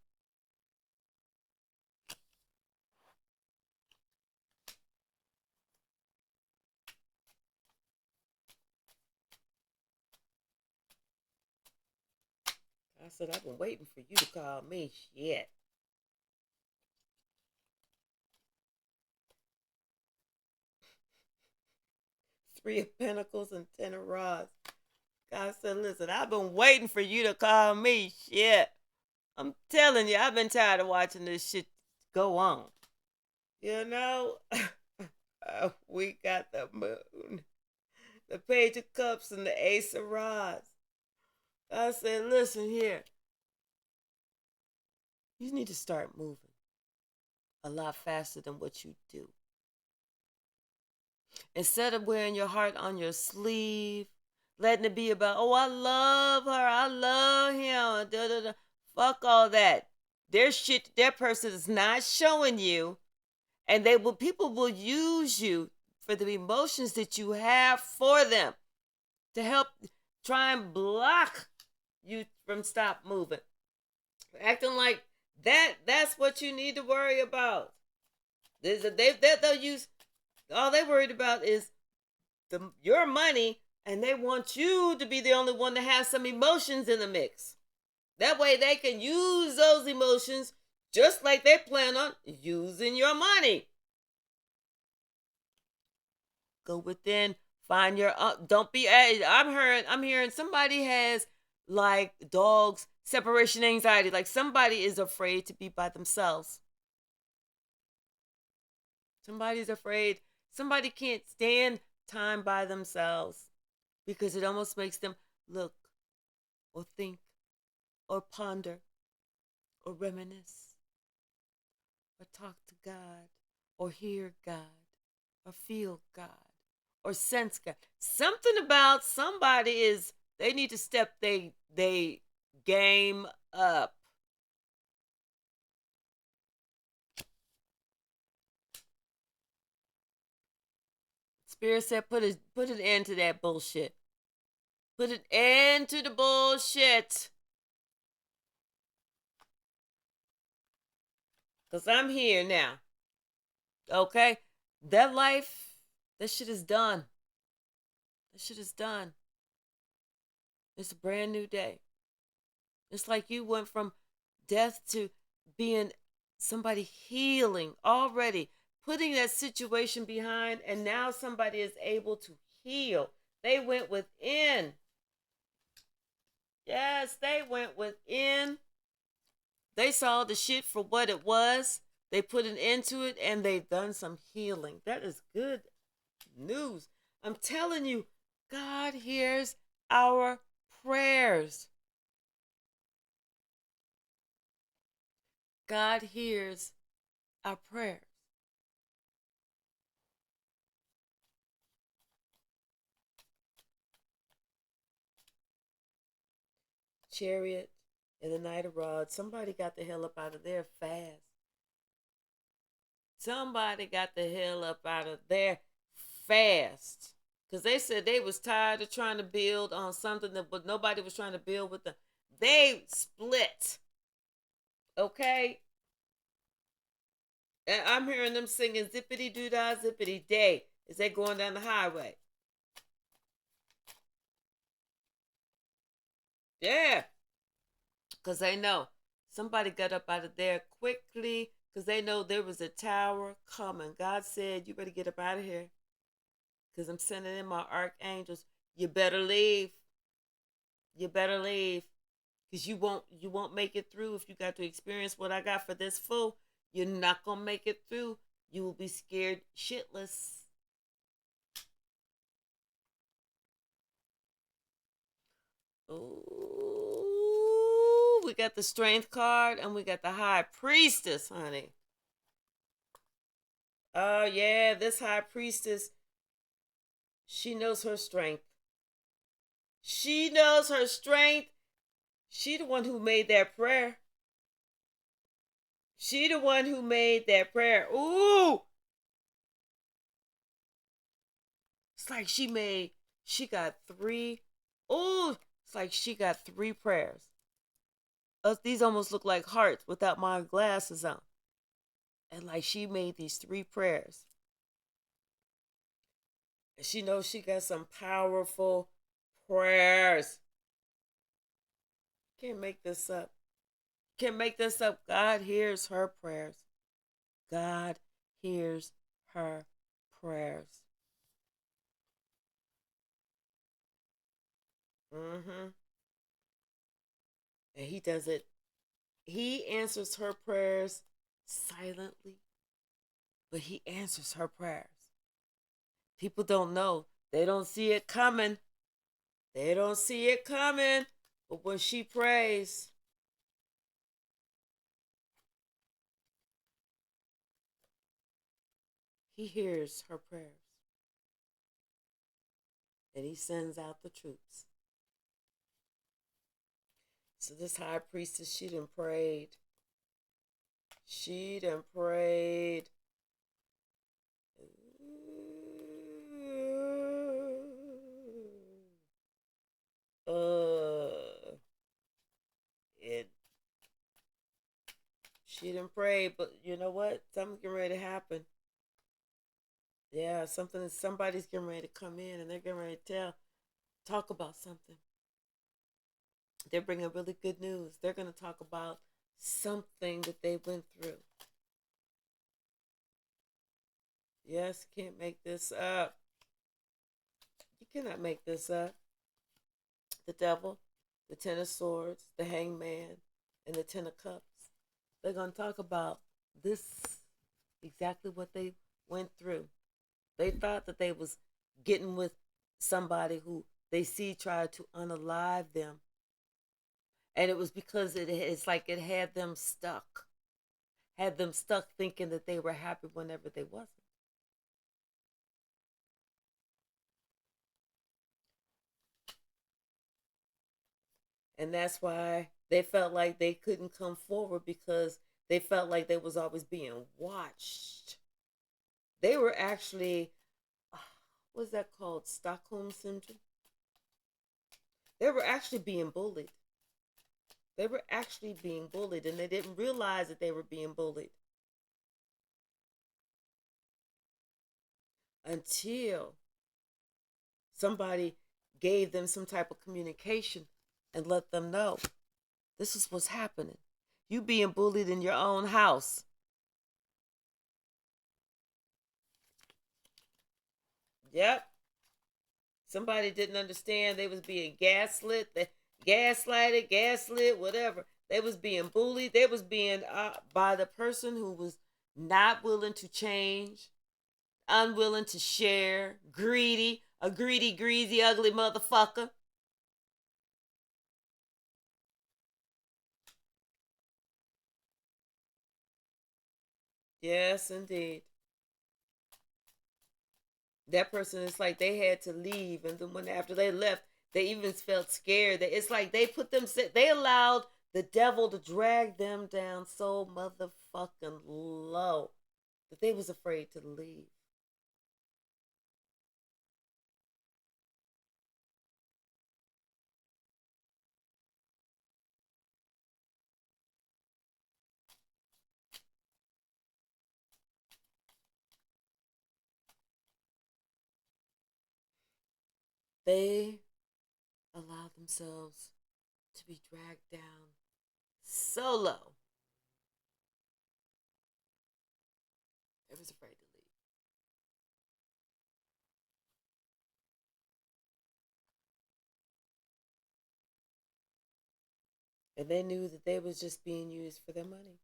I said, I've been waiting for you to call me. Shit. 3 of Pentacles and 10 of Rods. God said, listen, I've been waiting for you to call me. Shit. I'm telling you, I've been tired of watching this shit go on. You know? We got the Moon, the Page of Cups, and the Ace of Rods. I said, listen here. You need to start moving a lot faster than what you do. Instead of wearing your heart on your sleeve, letting it be about, oh, I love her, I love him, da, da, da. Fuck all that. Their shit, their person is not showing you, and people will use you for the emotions that you have for them to help try and block you from stop moving. Acting like that's what you need to worry about. They'll use, all they worried about is your money, and they want you to be the only one to have some emotions in the mix. That way they can use those emotions just like they plan on using your money. Go within, find your don't be I'm hearing somebody has like dogs separation anxiety, like somebody is afraid to be by themselves. Somebody's afraid, somebody can't stand time by themselves because it almost makes them look or think or ponder or reminisce or talk to God or hear God or feel God or sense God. Something about somebody is, they need to step they game up. Spirit said put an end to that bullshit. Put an end to the bullshit. Cause I'm here now. Okay? That life, that shit is done. That shit is done. It's a brand new day. It's like you went from death to being somebody healing already, putting that situation behind, and now somebody is able to heal. They went within. Yes, they went within. They saw the shit for what it was. They put an end to it, and they've done some healing. That is good news. I'm telling you, God hears our prayers. God hears our prayers. Chariot and the Knight of Rods. Somebody got the hell up out of there fast. Somebody got the hell up out of there fast. Because they said they was tired of trying to build on something that, but nobody was trying to build with them. They split. Okay? And I'm hearing them singing zippity doo dah, zippity day as they going down the highway. Yeah. Because they know somebody got up out of there quickly because they know there was a tower coming. God said, you better get up out of here because I'm sending in my archangels. You better leave. You better leave because you won't make it through if you got to experience what I got for this fool. You're not going to make it through. You will be scared shitless. Ooh, we got the Strength card and we got the High Priestess, honey. Oh, yeah, this high priestess, she knows her strength. She knows her strength. She the one who made that prayer. She the one who made that prayer. Ooh! It's like she got three. Ooh! It's like she got three prayers. These almost look like hearts without my glasses on. And like she made these three prayers. And she knows she got some powerful prayers. Can't make this up. Can't make this up. God hears her prayers. God hears her prayers. Mm-hmm. And he does it. He answers her prayers silently, but he answers her prayers. People don't know. They don't see it coming. They don't see it coming. But when she prays, he hears her prayers. And he sends out the troops. So this high priestess, she done prayed. She done prayed. It. She done prayed, but you know what? Something's getting ready to happen. Yeah, somebody's getting ready to come in, and they're getting ready to talk about something. They're bringing really good news. They're going to talk about something that they went through. Yes, can't make this up. You cannot make this up. The devil, the Ten of Swords, the Hangman, and the Ten of Cups. They're going to talk about this, exactly what they went through. They thought that they was getting with somebody who they see tried to unalive them. And it was because it's like it had them stuck. Had them stuck thinking that they were happy whenever they wasn't. And that's why they felt like they couldn't come forward, because they felt like they was always being watched. They were actually, what's that called? Stockholm syndrome. They were actually being bullied. They were actually being bullied, and they didn't realize that they were being bullied until somebody gave them some type of communication and let them know this is what's happening. You being bullied in your own house. Yep. Somebody didn't understand they was being gaslit, whatever. They was being bullied. They was being by the person who was not willing to change, unwilling to share, greedy, a greedy, greasy, ugly motherfucker. Yes, indeed. That person, is like they had to leave, and then when after they left, they even felt scared. It's like they they allowed the devil to drag them down so motherfucking low that they was afraid to leave. They allowed themselves to be dragged down so low. They was afraid to leave. And they knew that they was just being used for their money.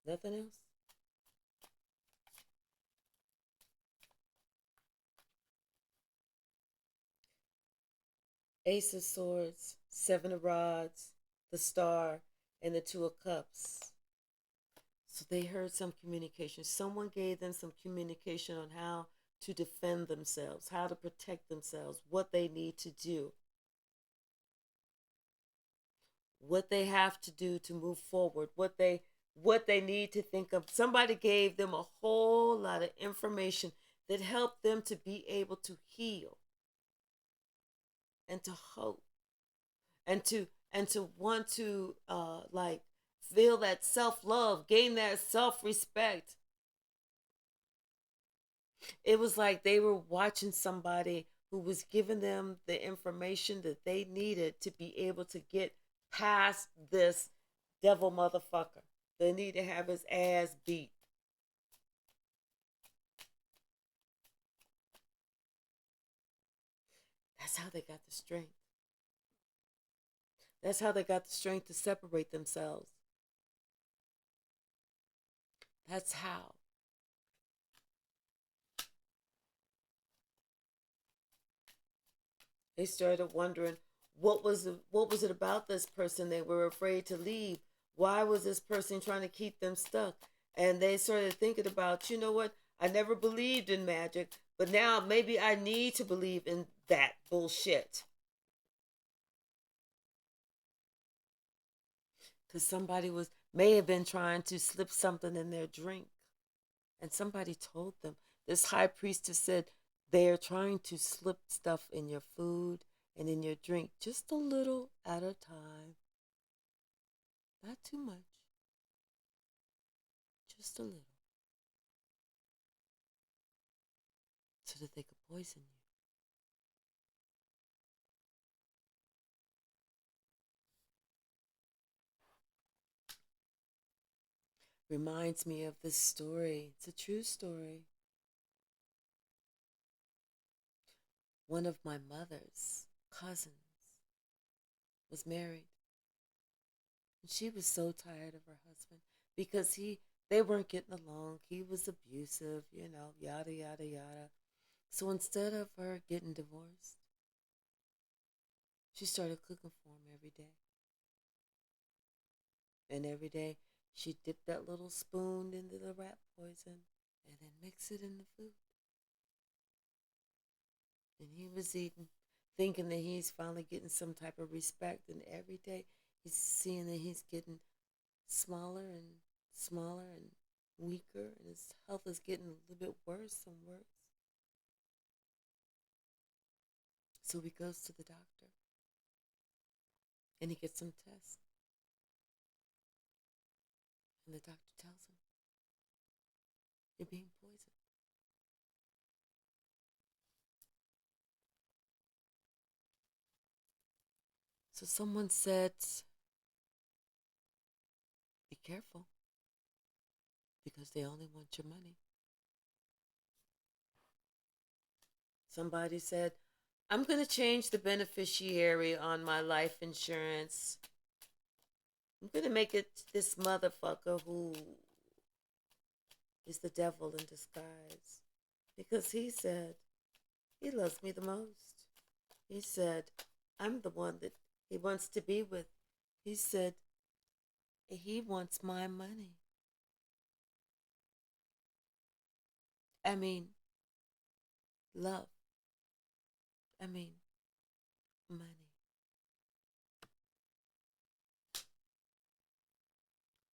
Nothing else. Ace of Swords, Seven of Rods, the Star, and the Two of Cups. So they heard some communication. Someone gave them some communication on how to defend themselves, how to protect themselves, what they need to do, what they have to do to move forward, what they need to think of. Somebody gave them a whole lot of information that helped them to be able to heal and to hope and to want to like feel that self-love, gain that self-respect. It was like they were watching somebody who was giving them the information that they needed to be able to get past this devil motherfucker. They need to have his ass beat. That's how they got the strength. That's how they got the strength to separate themselves. That's how. They started wondering what was it about this person they were afraid to leave? Why was this person trying to keep them stuck? And they started thinking about, you know what? I never believed in magic, but now maybe I need to believe in that bullshit. Because somebody may have been trying to slip something in their drink. And somebody told them. This high priestess said, they are trying to slip stuff in your food and in your drink, just a little at a time. Not too much, just a little, so that they could poison you. Reminds me of this story. It's a true story. One of my mother's cousins was married, and she was so tired of her husband because they weren't getting along. He was abusive, yada yada yada. So instead of her getting divorced, she started cooking for him every day. And every day she dipped that little spoon into the rat poison and then mix it in the food. And he was eating, thinking that he's finally getting some type of respect. And every day he's seeing that he's getting smaller and smaller and weaker, and his health is getting a little bit worse and worse. So he goes to the doctor and he gets some tests. And the doctor tells him, you're being poisoned. So someone said, be careful, because they only want your money. Somebody said, I'm going to change the beneficiary on my life insurance. I'm going to make it this motherfucker who is the devil in disguise. Because he said, he loves me the most. He said, I'm the one that he wants to be with. He said, he wants my money. I mean, love. I mean, money.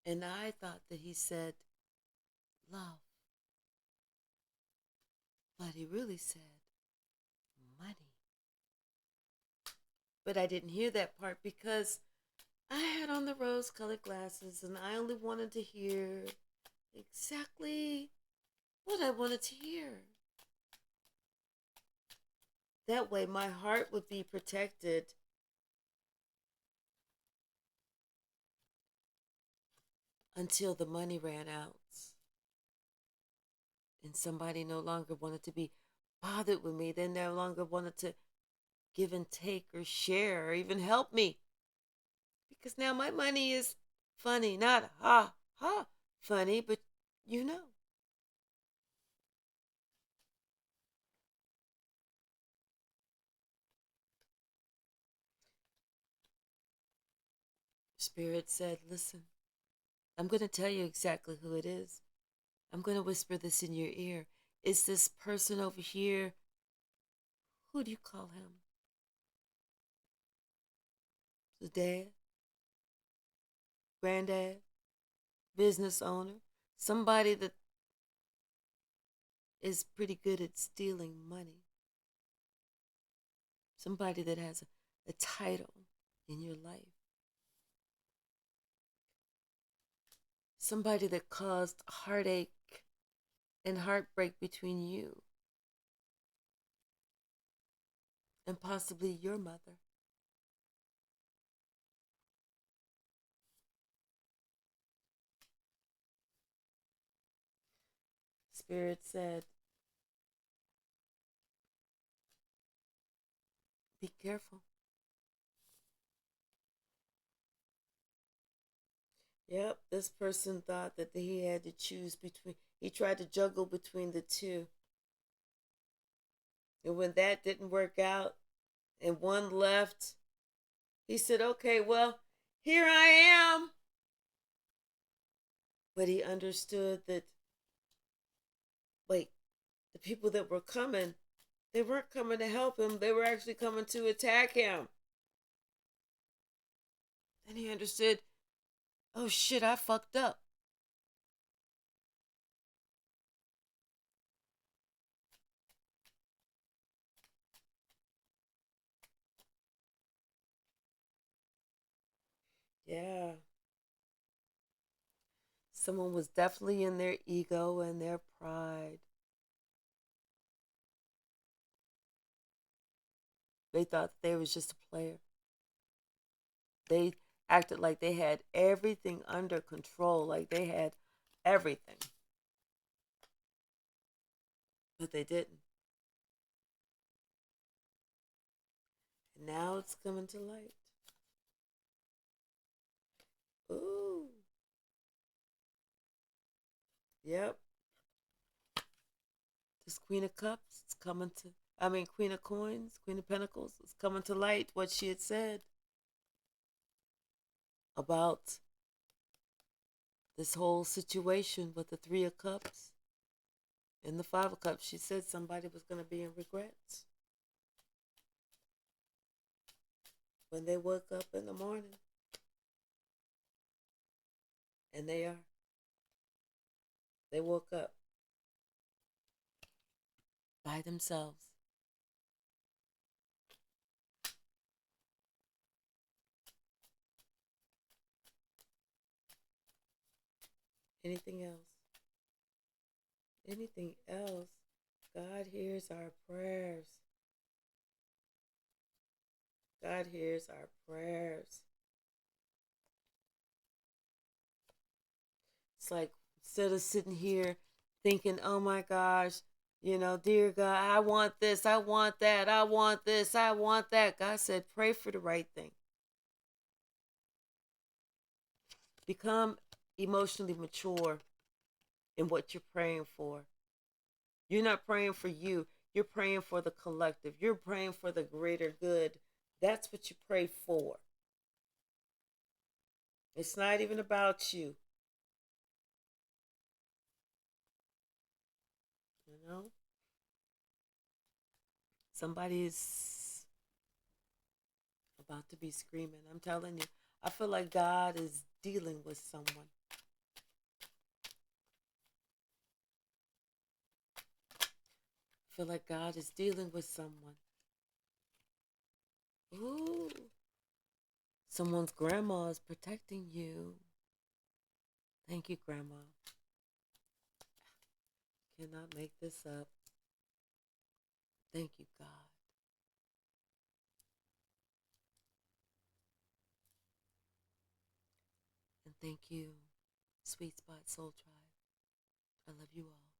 And I thought that he said love. But he really said money. But I didn't hear that part because I had on the rose colored glasses and I only wanted to hear exactly what I wanted to hear. That way my heart would be protected until the money ran out and somebody no longer wanted to be bothered with me. They no longer wanted to give and take or share or even help me. Because now my money is funny, not ha ha funny, but you know. Spirit said, listen, I'm going to tell you exactly who it is. I'm going to whisper this in your ear. It's this person over here. Who do you call him? The dad? Granddad? Business owner? Somebody that is pretty good at stealing money. Somebody that has a title in your life. Somebody that caused heartache and heartbreak between you and possibly your mother. Spirit said, be careful. Yep, this person thought that he had to choose between, he tried to juggle between the two. And when that didn't work out and one left, he said, okay, well, here I am. But he understood that, wait, the people that were coming, they weren't coming to help him, they were actually coming to attack him. Then he understood, oh shit, I fucked up. Yeah. Someone was definitely in their ego and their pride. They thought they was just a player. They acted like they had everything under control, like they had everything. But they didn't. And now it's coming to light. Ooh. Yep. This Queen of Cups is coming to, Queen of Coins, Queen of Pentacles is coming to light what she had said about this whole situation with the Three of Cups and the Five of Cups. She said somebody was going to be in regrets when they woke up in the morning. And they are. They woke up by themselves. Anything else? Anything else? God hears our prayers. God hears our prayers. It's like instead of sitting here thinking, oh my gosh, dear God, I want this, I want that, I want this, I want that. God said, pray for the right thing. Become emotionally mature in what you're praying for. You're not praying for you. You're praying for the collective. You're praying for the greater good. That's what you pray for. It's not even about you. You know? Somebody's about to be screaming. I'm telling you. I feel like God is dealing with someone. I feel like God is dealing with someone. Ooh. Someone's grandma is protecting you. Thank you, Grandma. Cannot make this up. Thank you, God. And thank you, Sweet Spot Soul Tribe. I love you all.